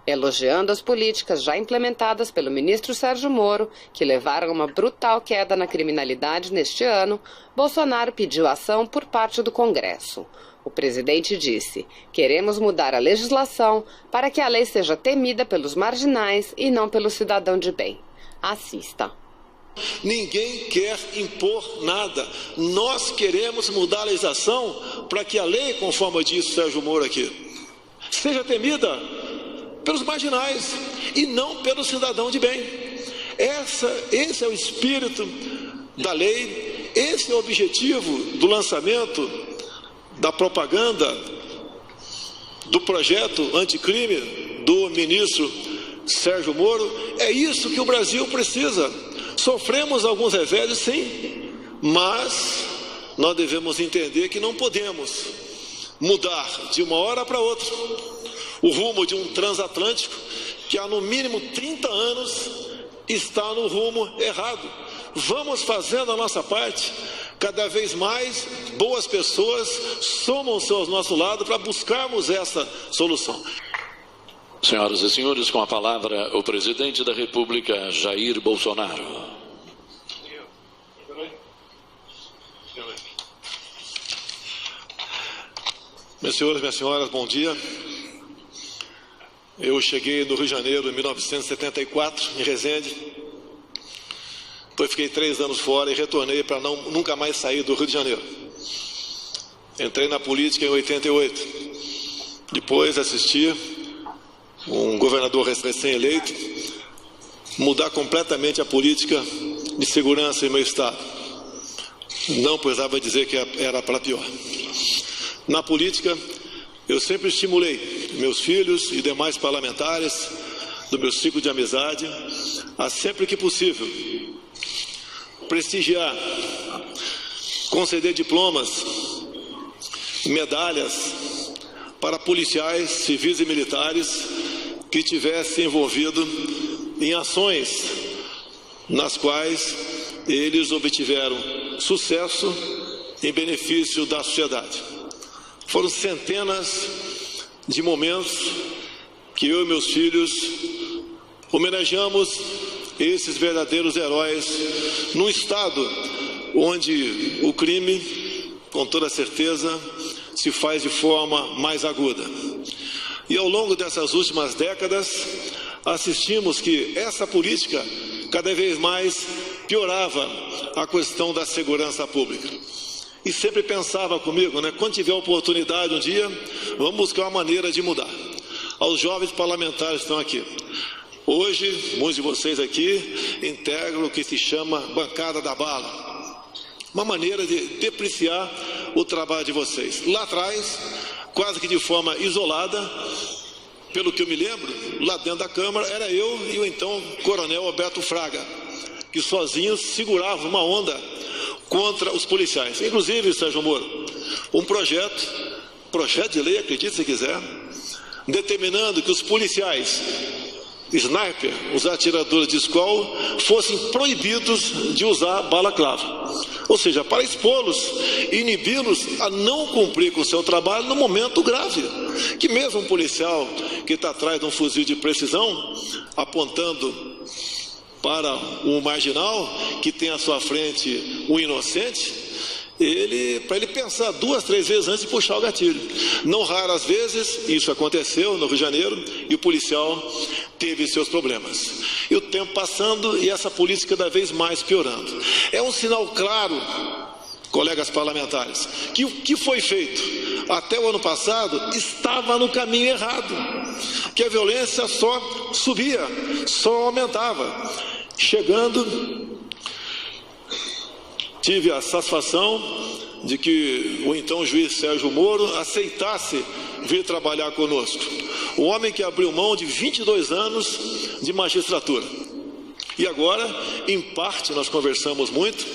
Elogiando as políticas já implementadas pelo ministro Sérgio Moro, que levaram a uma brutal queda na criminalidade neste ano, Bolsonaro pediu ação por parte do Congresso. O presidente disse: queremos mudar a legislação para que a lei seja temida pelos marginais e não pelo cidadão de bem. Assista. Ninguém quer impor nada. Nós queremos mudar a legislação para que a lei, conforme disse o Sérgio Moro aqui, seja temida pelos marginais e não pelo cidadão de bem. Esse é o espírito da lei, esse é o objetivo do lançamento da propaganda do projeto anticrime do ministro Sérgio Moro. É isso que o Brasil precisa. Sofremos alguns reveses, sim, mas nós devemos entender que não podemos mudar de uma hora para outra o rumo de um transatlântico que há no mínimo 30 anos está no rumo errado. Vamos fazendo a nossa parte. Cada vez mais boas pessoas somam-se ao nosso lado para buscarmos essa solução. Senhoras e senhores, com a palavra o presidente da República, Jair Bolsonaro. Meus senhores, minhas senhoras, bom dia. Eu cheguei no Rio de Janeiro em 1974, em Resende. Depois fiquei 3 anos fora e retornei para nunca mais sair do Rio de Janeiro. Entrei na política em 88. Depois assisti um governador recém-eleito mudar completamente a política de segurança em meu estado. Não precisava dizer que era para pior. Na política, eu sempre estimulei meus filhos e demais parlamentares do meu ciclo de amizade a, sempre que possível, prestigiar, conceder diplomas, medalhas para policiais, civis e militares que tivessem envolvido em ações nas quais eles obtiveram sucesso em benefício da sociedade. Foram centenas de momentos que eu e meus filhos homenageamos esses verdadeiros heróis num estado onde o crime, com toda certeza, se faz de forma mais aguda. E ao longo dessas últimas décadas, assistimos que essa política cada vez mais piorava a questão da segurança pública. E sempre pensava comigo, né, quando tiver oportunidade um dia, vamos buscar uma maneira de mudar. Aos jovens parlamentares que estão aqui. Hoje, muitos de vocês aqui integram o que se chama bancada da bala. Uma maneira de depreciar o trabalho de vocês. Lá atrás, quase que de forma isolada, pelo que eu me lembro, lá dentro da Câmara, era eu e o então coronel Alberto Fraga, que sozinhos seguravam uma onda contra os policiais. Inclusive, Sérgio Moro, um projeto de lei, acredite se quiser, determinando que os policiais sniper, os atiradores de escola, fossem proibidos de usar balaclava. Ou seja, para expô-los e inibi-los a não cumprir com o seu trabalho no momento grave. Que mesmo um policial que está atrás de um fuzil de precisão, apontando para um marginal que tem à sua frente um inocente, para ele pensar 2, 3 vezes antes de puxar o gatilho. Não raras vezes isso aconteceu no Rio de Janeiro e o policial teve seus problemas. E o tempo passando e essa política cada vez mais piorando. É um sinal claro, colegas parlamentares, que o que foi feito até o ano passado estava no caminho errado, que a violência só subia, só aumentava, chegando... Tive a satisfação de que o então juiz Sérgio Moro aceitasse vir trabalhar conosco. Um homem que abriu mão de 22 anos de magistratura. E agora, em parte, nós conversamos muito,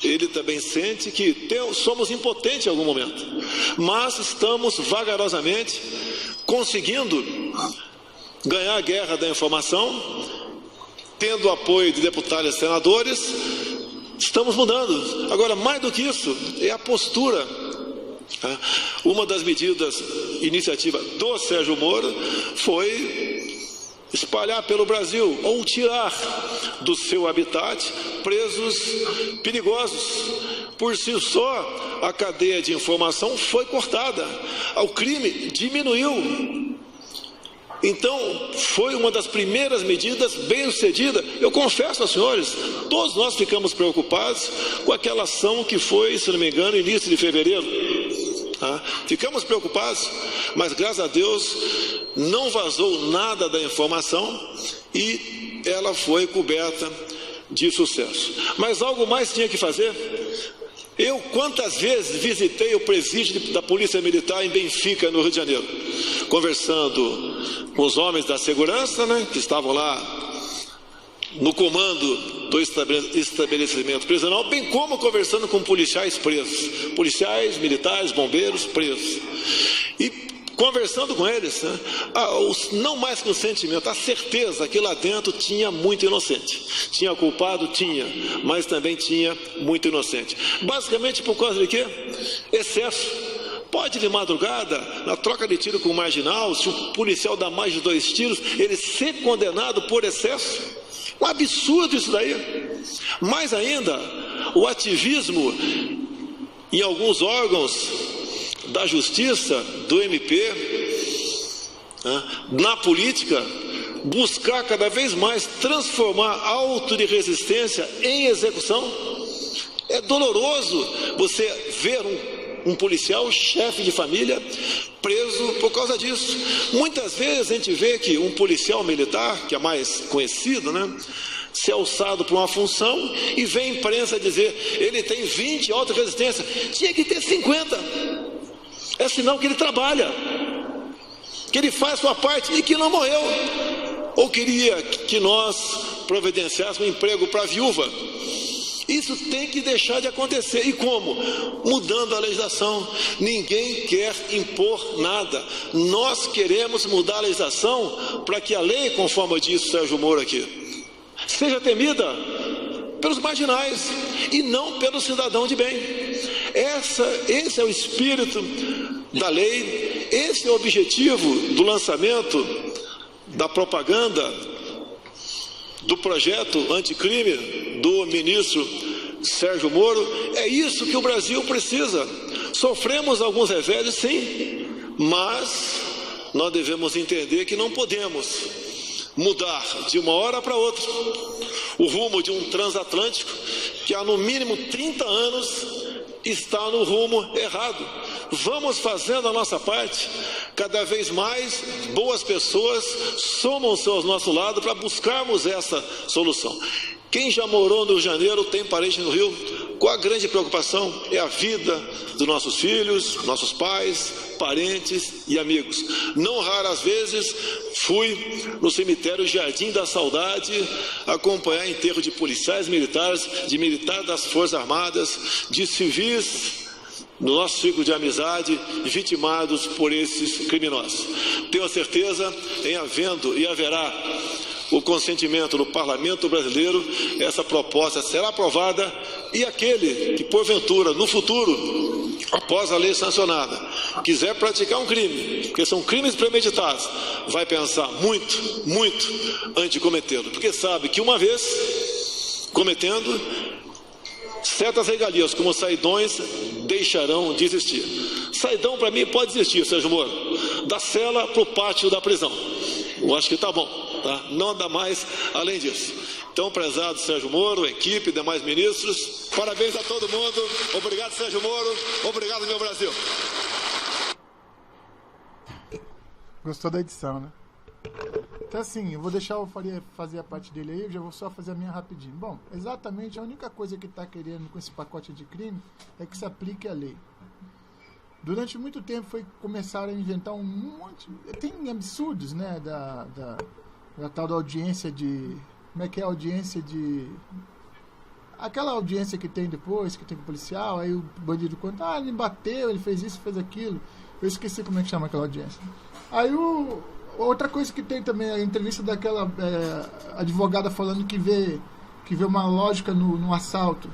ele também sente que somos impotentes em algum momento. Mas estamos vagarosamente conseguindo ganhar a guerra da informação, tendo o apoio de deputados e senadores. Estamos mudando. Agora, mais do que isso, é a postura. Uma das medidas, iniciativa do Sérgio Moro, foi espalhar pelo Brasil, ou tirar do seu habitat presos perigosos. Por si só, a cadeia de informação foi cortada. O crime diminuiu. Então, foi uma das primeiras medidas bem-sucedida. Eu confesso aos senhores, todos nós ficamos preocupados com aquela ação que foi, se não me engano, início de fevereiro. Ficamos preocupados, mas graças a Deus não vazou nada da informação e ela foi coberta de sucesso. Mas algo mais tinha que fazer. Eu, quantas vezes visitei o presídio da Polícia Militar em Benfica, no Rio de Janeiro, conversando com os homens da segurança, né, que estavam lá no comando do estabelecimento prisional, bem como conversando com policiais presos, policiais, militares, bombeiros presos. E conversando com eles, né, não mais que o sentimento, a certeza que lá dentro tinha muito inocente. Tinha culpado? Tinha, mas também tinha muito inocente. Basicamente por causa de quê? Excesso. Pode de madrugada, na troca de tiro com o marginal, se o policial dá mais de 2 tiros, ele ser condenado por excesso. Um absurdo isso daí. Mais ainda, o ativismo em alguns órgãos da justiça, do MP, na política, buscar cada vez mais transformar auto de resistência em execução. É doloroso você ver um policial, chefe de família, preso por causa disso. Muitas vezes a gente vê que um policial militar, que é mais conhecido, né, ser alçado por uma função e vem a imprensa dizer, ele tem 20 auto de resistência, tinha que ter 50. É sinal que ele trabalha, que ele faz sua parte e que não morreu. Ou queria que nós providenciássemos um emprego para a viúva. Isso tem que deixar de acontecer. E como? Mudando a legislação. Ninguém quer impor nada. Nós queremos mudar a legislação para que a lei, conforme disse o Sérgio Moro aqui, seja temida pelos marginais e não pelo cidadão de bem. Esse é o espírito da lei, esse é o objetivo do lançamento da propaganda do projeto anticrime do ministro Sérgio Moro. É isso que o Brasil precisa. Sofremos alguns reveses, sim, mas nós devemos entender que não podemos mudar de uma hora para outra o rumo de um transatlântico que há no mínimo 30 anos está no rumo errado. Vamos fazendo a nossa parte. Cada vez mais boas pessoas somam-se ao nosso lado para buscarmos essa solução. Quem já morou no Rio de Janeiro tem parente no Rio. Qual a grande preocupação? É a vida dos nossos filhos, nossos pais, parentes e amigos. Não raras vezes fui no cemitério Jardim da Saudade acompanhar enterro de policiais militares, de militares das Forças Armadas, de civis no nosso ciclo de amizade, vitimados por esses criminosos. Tenho a certeza, em havendo e haverá o consentimento do Parlamento brasileiro, essa proposta será aprovada e aquele que, porventura, no futuro, após a lei sancionada, quiser praticar um crime, porque são crimes premeditados, vai pensar muito, muito antes de cometê-lo, porque sabe que uma vez cometendo, certas regalias, como saidões, deixarão de existir. Saidão, para mim, pode existir, Sérgio Moro, da cela para o pátio da prisão. Eu acho que está bom, tá? Não anda mais além disso. Então, prezado Sérgio Moro, equipe, demais ministros, parabéns a todo mundo. Obrigado, Sérgio Moro. Obrigado, meu Brasil. Gostou da edição, né? Então, assim, eu vou deixar o Faria fazer a parte dele aí, eu já vou só fazer a minha rapidinho. Bom, exatamente a única coisa que está querendo com esse pacote de crime é que se aplique a lei. Durante muito tempo começaram a inventar um monte... Tem absurdos, né? Da tal da audiência de... Como é que é a audiência de... Aquela audiência que tem depois, que tem com o policial, aí o bandido conta, ele me bateu, ele fez isso, fez aquilo. Eu esqueci como é que chama aquela audiência. Aí outra coisa que tem também, a entrevista daquela advogada falando que vê uma lógica no assalto.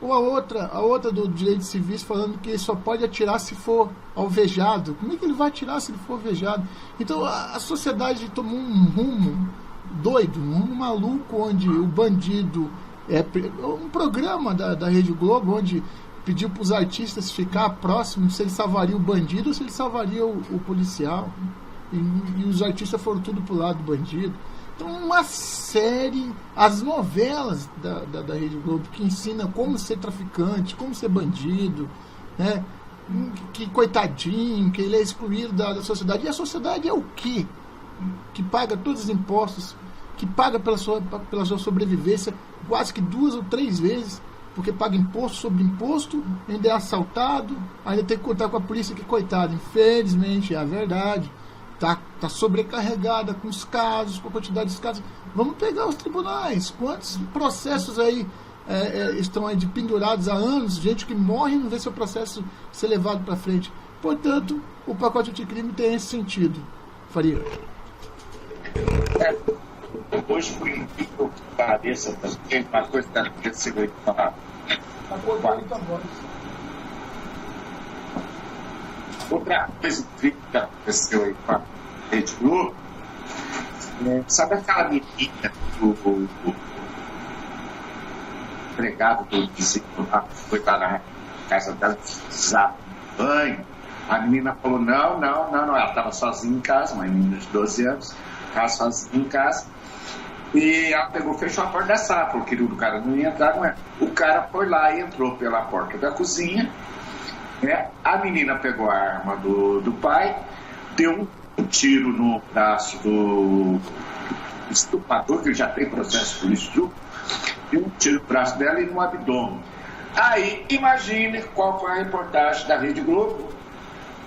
Ou a outra do direito civil falando que ele só pode atirar se for alvejado. Como é que ele vai atirar se ele for alvejado? Então a sociedade tomou um rumo doido, um rumo maluco, onde o bandido... um programa da Rede Globo, onde pediu para os artistas ficar próximos se ele salvaria o bandido ou se ele salvaria o policial. E os artistas foram tudo pro lado do bandido. Então, uma série, as novelas da Rede Globo que ensinam como ser traficante, como ser bandido, né? Que coitadinho, que ele é excluído da sociedade. E a sociedade é o quê? Que paga todos os impostos, que paga pela sua sobrevivência quase que 2 ou 3 vezes, porque paga imposto sobre imposto, ainda é assaltado, ainda tem que contar com a polícia, que coitado, infelizmente, é a verdade. Tá sobrecarregada com os casos, com a quantidade de casos. Vamos pegar os tribunais. Quantos processos aí estão aí pendurados há anos, gente que morre e não vê seu processo ser levado para frente. Portanto, o pacote anticrime tem esse sentido. Faria. Hoje, por incrível que pareça, tem uma coisa que eu consegui falar. Outra coisa que aconteceu aí com a Rede Globo, sabe aquela menina do empregado do vizinho lá, que foi lá na casa dela, precisava de banho? A menina falou, não, ela estava sozinha em casa, uma menina de 12 anos, estava sozinha em casa, e ela pegou, fechou a porta da sala, porque o cara não ia entrar com ela. O cara foi lá e entrou pela porta da cozinha. A menina pegou a arma do pai, deu um tiro no braço do estuprador, que já tem processo por estupro, deu um tiro no braço dela e no abdômen. Aí, imagine qual foi a reportagem da Rede Globo.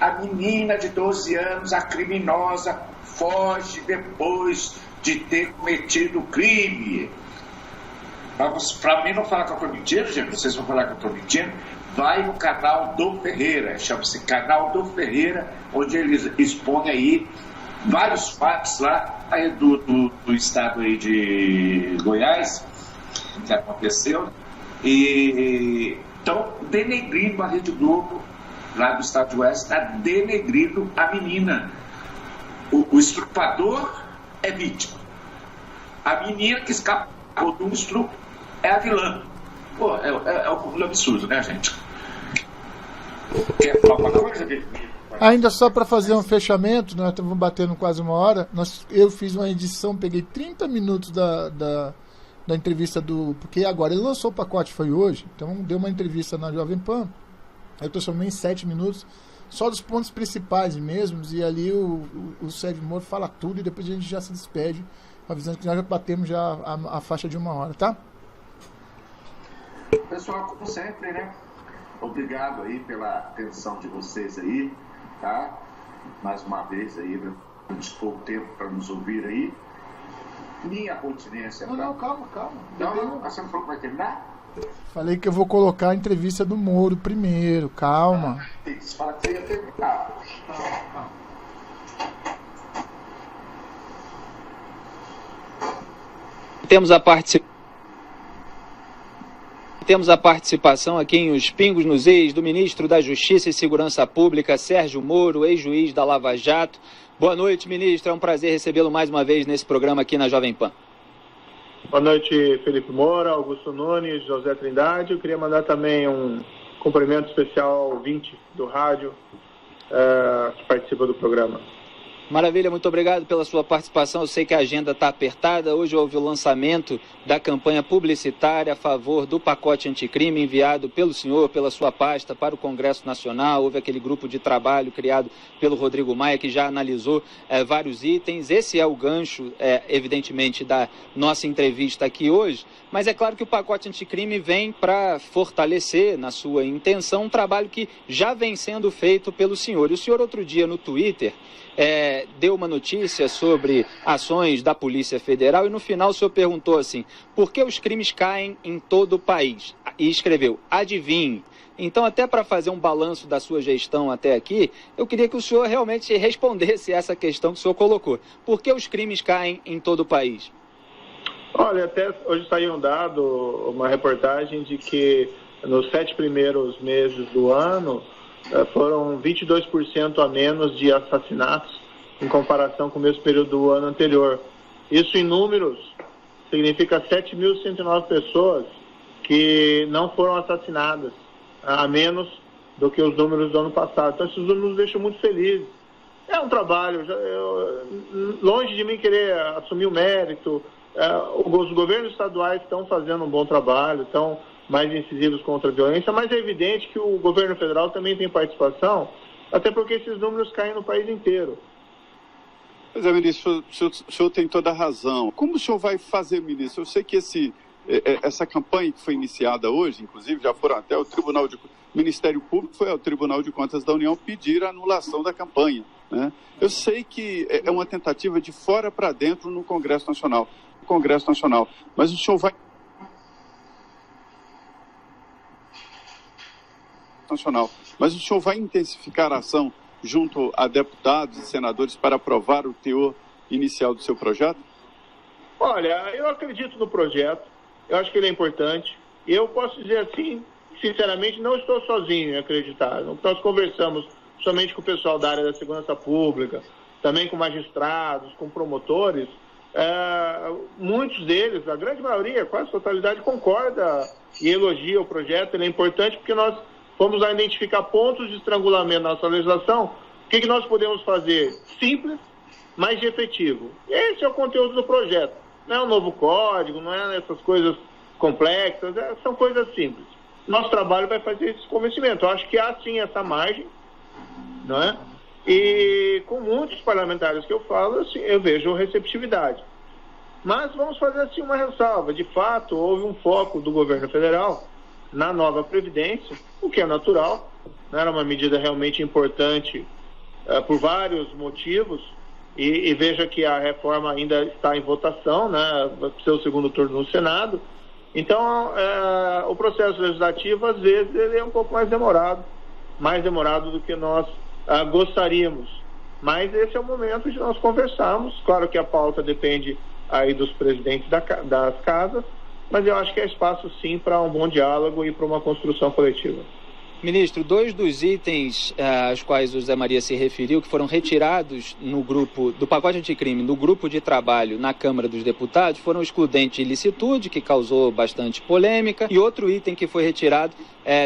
A menina de 12 anos, a criminosa, foge depois de ter cometido crime. Para mim não falar que eu estou mentindo, gente, vocês vão falar que eu estou mentindo, vai no canal do Ferreira, chama-se Canal do Ferreira, onde eles expõem aí vários fatos lá aí do estado aí de Goiás, que aconteceu, e estão denegrindo a Rede Globo lá do estado de Goiás, está denegrindo a menina. O estuprador é vítima. A menina que escapou de um estupro é a vilã. Pô, é um absurdo, né, gente? Quer falar alguma coisa, Vitor? Ainda só para fazer um fechamento, nós estamos batendo quase uma hora. Eu fiz uma edição, peguei 30 minutos da entrevista porque agora ele lançou o pacote, foi hoje, então deu uma entrevista na Jovem Pan. Eu transformei em 7 minutos, só dos pontos principais mesmos, e ali o Sérgio Moro fala tudo e depois a gente já se despede, avisando que nós já batemos já a faixa de 1 hora, tá? Pessoal, como sempre, né? Obrigado aí pela atenção de vocês aí, tá? Mais uma vez aí, dispor o tempo para nos ouvir aí. Minha continência. Não, calma. Não, você não falou que vai terminar? Falei que eu vou colocar a entrevista do Moro primeiro, calma. Você fala que você ia terminar. Temos a participação aqui em Os Pingos nos Is do ministro da Justiça e Segurança Pública, Sérgio Moro, ex-juiz da Lava Jato. Boa noite, ministro. É um prazer recebê-lo mais uma vez nesse programa aqui na Jovem Pan. Boa noite, Felipe Moura, Augusto Nunes, José Trindade. Eu queria mandar também um cumprimento especial ao ouvinte do rádio que participa do programa. Maravilha, muito obrigado pela sua participação. Eu sei que a agenda está apertada. Hoje houve o lançamento da campanha publicitária a favor do pacote anticrime enviado pelo senhor, pela sua pasta, para o Congresso Nacional. Houve aquele grupo de trabalho criado pelo Rodrigo Maia, que já analisou vários itens. Esse é o gancho, evidentemente, da nossa entrevista aqui hoje. Mas é claro que o pacote anticrime vem para fortalecer, na sua intenção, um trabalho que já vem sendo feito pelo senhor. E o senhor, outro dia, no Twitter, deu uma notícia sobre ações da Polícia Federal e no final o senhor perguntou assim: por que os crimes caem em todo o país? E escreveu: adivinhe. Então, até para fazer um balanço da sua gestão até aqui, eu queria que o senhor realmente respondesse essa questão que o senhor colocou. Por que os crimes caem em todo o país? Olha, até hoje saiu um dado, uma reportagem de que nos 7 primeiros meses do ano foram 22% a menos de assassinatos em comparação com o mesmo período do ano anterior. Isso em números significa 7.109 pessoas que não foram assassinadas, a menos do que os números do ano passado. Então esses números nos deixam muito felizes. É um trabalho, longe de mim querer assumir o mérito, os governos estaduais estão fazendo um bom trabalho, estão mais incisivos contra a violência, mas é evidente que o governo federal também tem participação, até porque esses números caem no país inteiro. Pois é, ministro, o senhor tem toda a razão. Como o senhor vai fazer, ministro? Eu sei que essa campanha que foi iniciada hoje, inclusive já foram até o Ministério Público foi ao Tribunal de Contas da União pedir a anulação da campanha, né? Eu sei que é uma tentativa de fora para dentro no Congresso Nacional, mas o senhor vai intensificar a ação junto a deputados e senadores para aprovar o teor inicial do seu projeto? Olha, eu acredito no projeto, eu acho que ele é importante, e eu posso dizer assim, sinceramente, não estou sozinho em acreditar. Nós conversamos somente com o pessoal da área da segurança pública, também com magistrados, com promotores. Muitos deles, a grande maioria, quase a totalidade, concorda e elogia o projeto. Ele é importante porque nós fomos a identificar pontos de estrangulamento na nossa legislação. O que nós podemos fazer? Simples, mas de efetivo. Esse é o conteúdo do projeto. Não é um novo código, não é essas coisas complexas, são coisas simples. Nosso trabalho vai fazer esse convencimento. Eu acho que há sim essa margem, não é? E com muitos parlamentares que eu falo, assim, eu vejo receptividade. Mas vamos fazer assim uma ressalva. De fato, houve um foco do governo federal na nova Previdência, o que é natural, né? Era uma medida realmente importante por vários motivos, e veja que a reforma ainda está em votação, né? Vai ser o segundo turno no Senado. Então, o processo legislativo, às vezes, ele é um pouco mais demorado do que nós gostaríamos. Mas esse é o momento de nós conversarmos. Claro que a pauta depende aí dos presidentes das casas, mas eu acho que é espaço sim para um bom diálogo e para uma construção coletiva. Ministro, 2 dos itens aos quais o José Maria se referiu, que foram retirados no grupo do pacote anticrime, no grupo de trabalho na Câmara dos Deputados, foram o excludente de ilicitude, que causou bastante polêmica, e outro item que foi retirado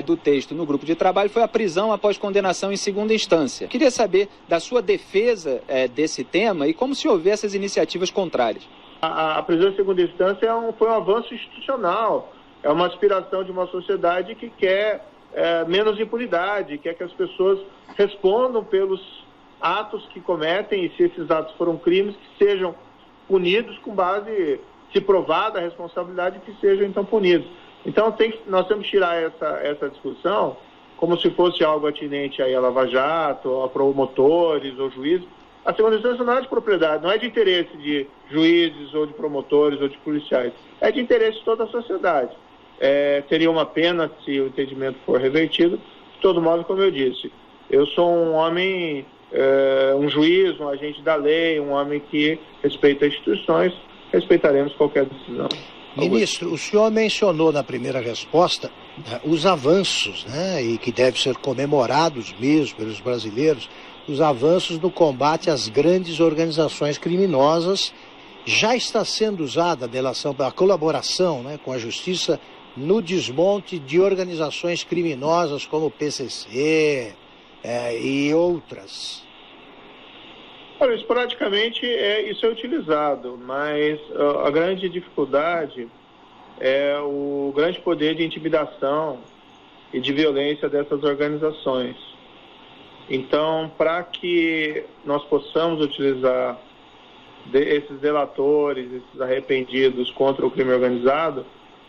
do texto no grupo de trabalho foi a prisão após condenação em segunda instância. Queria saber da sua defesa desse tema e como se houver essas iniciativas contrárias. A prisão em segunda instância foi um avanço institucional, é uma aspiração de uma sociedade que quer menos impunidade, quer que as pessoas respondam pelos atos que cometem e, se esses atos foram crimes, que sejam punidos com base, se provada a responsabilidade, que sejam então punidos. Então nós temos que tirar essa discussão como se fosse algo atinente aí a Lava Jato, a promotores ou juízes. A segunda instância não é de propriedade, não é de interesse de juízes ou de promotores ou de policiais, é de interesse de toda a sociedade. Seria uma pena se o entendimento for revertido. De todo modo, como eu disse, eu sou um homem, um juiz, um agente da lei, um homem que respeita as instituições, respeitaremos qualquer decisão. Ministro, o senhor mencionou na primeira resposta os avanços, né, e que devem ser comemorados mesmo pelos brasileiros, os avanços no combate às grandes organizações criminosas. Já está sendo usada a delação, a colaboração, né, com a justiça no desmonte de organizações criminosas como o PCC e outras? Olha, esporadicamente isso é utilizado, mas a grande dificuldade é o grande poder de intimidação e de violência dessas organizações. Então, para que nós possamos utilizar esses delatores, esses arrependidos contra o crime organizado,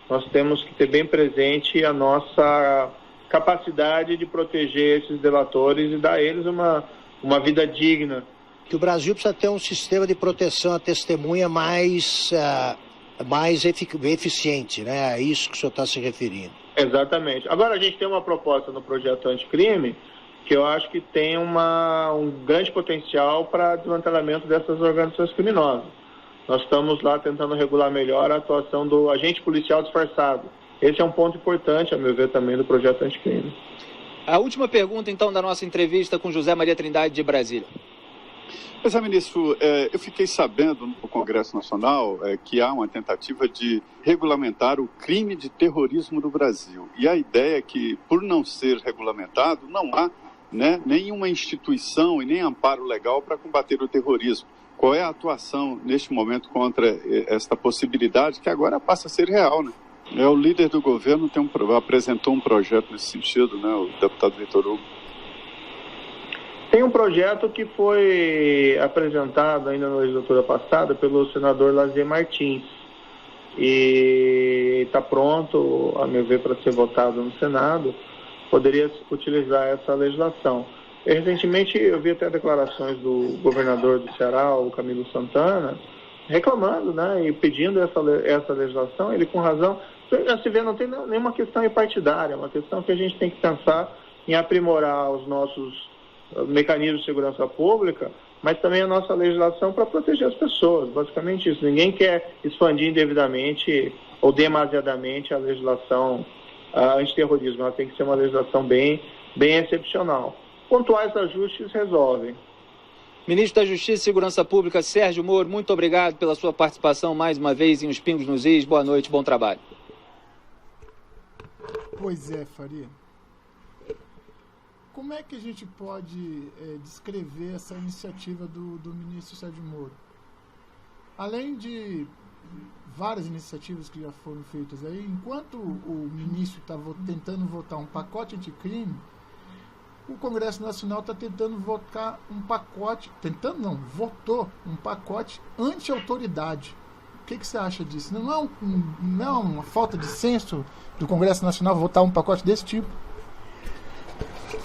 nós temos que ter bem presente a nossa capacidade de proteger esses delatores e dar a eles uma vida digna. Que o Brasil precisa ter um sistema de proteção à testemunha mais eficiente, né? É isso que o senhor está se referindo. Exatamente. Agora, a gente tem uma proposta no projeto anticrime que eu acho que tem um grande potencial para desmantelamento dessas organizações criminosas. Nós estamos lá tentando regular melhor a atuação do agente policial disfarçado. Esse é um ponto importante, a meu ver, também do projeto anticrime. A última pergunta, então, da nossa entrevista com José Maria Trindade, de Brasília. Pois é, ministro, eu fiquei sabendo no Congresso Nacional que há uma tentativa de regulamentar o crime de terrorismo no Brasil. E a ideia é que, por não ser regulamentado, não há, né, nenhuma instituição e nem amparo legal para combater o terrorismo. Qual é a atuação neste momento contra esta possibilidade que agora passa a ser real, né? O líder do governo apresentou um projeto nesse sentido, né, o deputado Vitor Hugo. Tem um projeto que foi apresentado ainda na legislatura passada pelo senador Lazier Martins e está pronto, a meu ver, para ser votado no Senado. Poderia utilizar essa legislação. Recentemente eu vi até declarações do governador do Ceará, o Camilo Santana, reclamando, né, e pedindo essa legislação. Ele, com razão, já se vê, não tem nenhuma questão partidária, é uma questão que a gente tem que pensar em aprimorar os nossos mecanismos de segurança pública, mas também a nossa legislação para proteger as pessoas, basicamente isso. Ninguém quer expandir indevidamente ou demasiadamente a legislação antiterrorismo. Ela tem que ser uma legislação bem excepcional. Pontuais ajustes resolvem. Ministro da Justiça e Segurança Pública, Sérgio Moro, muito obrigado pela sua participação mais uma vez em Os Pingos nos Is. Boa noite, bom trabalho. Pois é, Faria. Como é que a gente pode descrever essa iniciativa do ministro Sérgio Moro? Além de várias iniciativas que já foram feitas aí, enquanto o ministro está tentando votar um pacote anticrime, o Congresso Nacional está tentando votar um pacote, votou um pacote anti-autoridade. O que você acha disso? Não é uma falta de senso do Congresso Nacional votar um pacote desse tipo?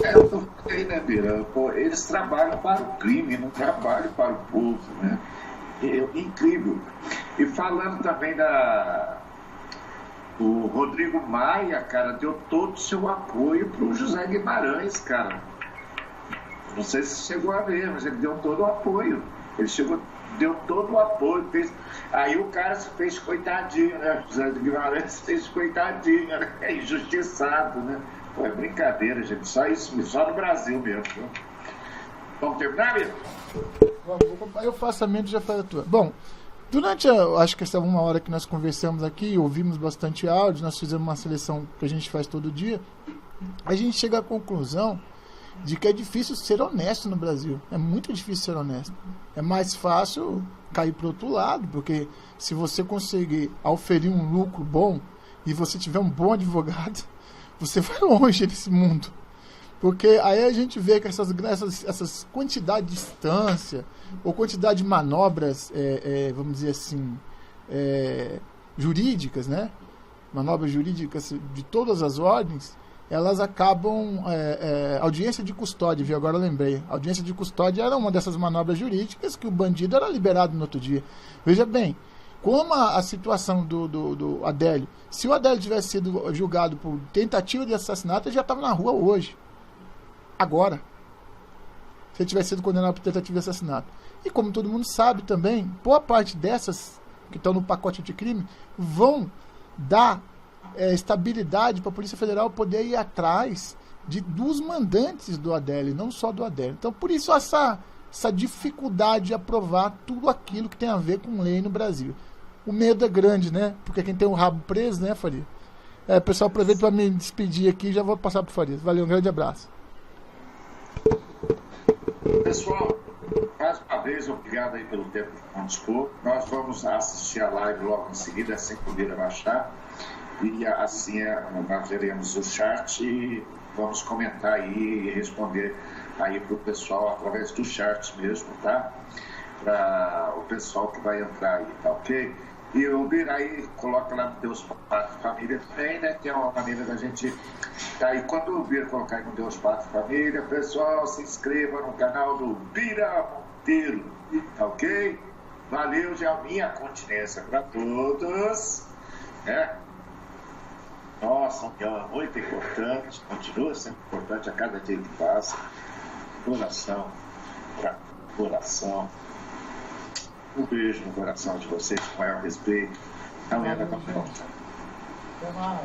Eu falei, né, Bira? Eles trabalham para o crime, não trabalham para o povo, né? Incrível. E falando também o Rodrigo Maia, cara, deu todo o seu apoio para o José Guimarães, cara. Não sei se chegou a ver, mas ele deu todo o apoio. Deu todo o apoio. Aí o cara se fez coitadinho, né? José Guimarães se fez coitadinho, né? É injustiçado, né? Pô, é brincadeira, gente. Só isso, só no Brasil mesmo. Viu? Vamos terminar, mesmo? Eu faço a mente e já faz a tua. Bom, durante acho que essa 1 hora que nós conversamos aqui, ouvimos bastante áudio, nós fizemos uma seleção que a gente faz todo dia, a gente chega à conclusão de que é difícil ser honesto no Brasil. É muito difícil ser honesto. É mais fácil cair para o outro lado, porque se você conseguir auferir um lucro bom e você tiver um bom advogado, você vai longe nesse mundo. Porque aí a gente vê que essas quantidades de distância ou quantidade de manobras, vamos dizer assim, jurídicas, né? Manobras jurídicas de todas as ordens, elas acabam... audiência de custódia, viu? Agora eu lembrei. A audiência de custódia era uma dessas manobras jurídicas que o bandido era liberado no outro dia. Veja bem, como a situação do Adélio, se o Adélio tivesse sido julgado por tentativa de assassinato, ele já estava na rua hoje. Agora. Se ele tivesse sido condenado por tentativa de assassinato. E como todo mundo sabe também, boa parte dessas que estão no pacote anticrime vão dar estabilidade para a Polícia Federal poder ir atrás dos mandantes do Adélio, não só do Adélio. Então, por isso essa dificuldade de aprovar tudo aquilo que tem a ver com lei no Brasil. O medo é grande, né? Porque quem tem o rabo preso, né, Faria? Pessoal, aproveito para me despedir aqui e já vou passar para o Faria. Valeu, um grande abraço. Pessoal, mais uma vez, obrigado aí pelo tempo que nos dispor. Nós vamos assistir a live logo em seguida, sem poder baixar. E assim nós veremos o chat e vamos comentar aí e responder aí para o pessoal através do chat mesmo, tá? Para o pessoal que vai entrar aí, tá ok? E o Bira aí coloca lá no Deus Pátria Família também, né? Que é uma maneira da gente... Tá aí, quando o Bira colocar aí no Deus Pátria Família, pessoal, se inscreva no canal do Bira Monteiro, tá ok? Valeu, já minha continência para todos, né? Nossa, é muito importante, continua sendo importante a cada dia que passa. Coração para coração. Um beijo no coração de vocês, com o maior respeito. Não é da confiança. Até mais.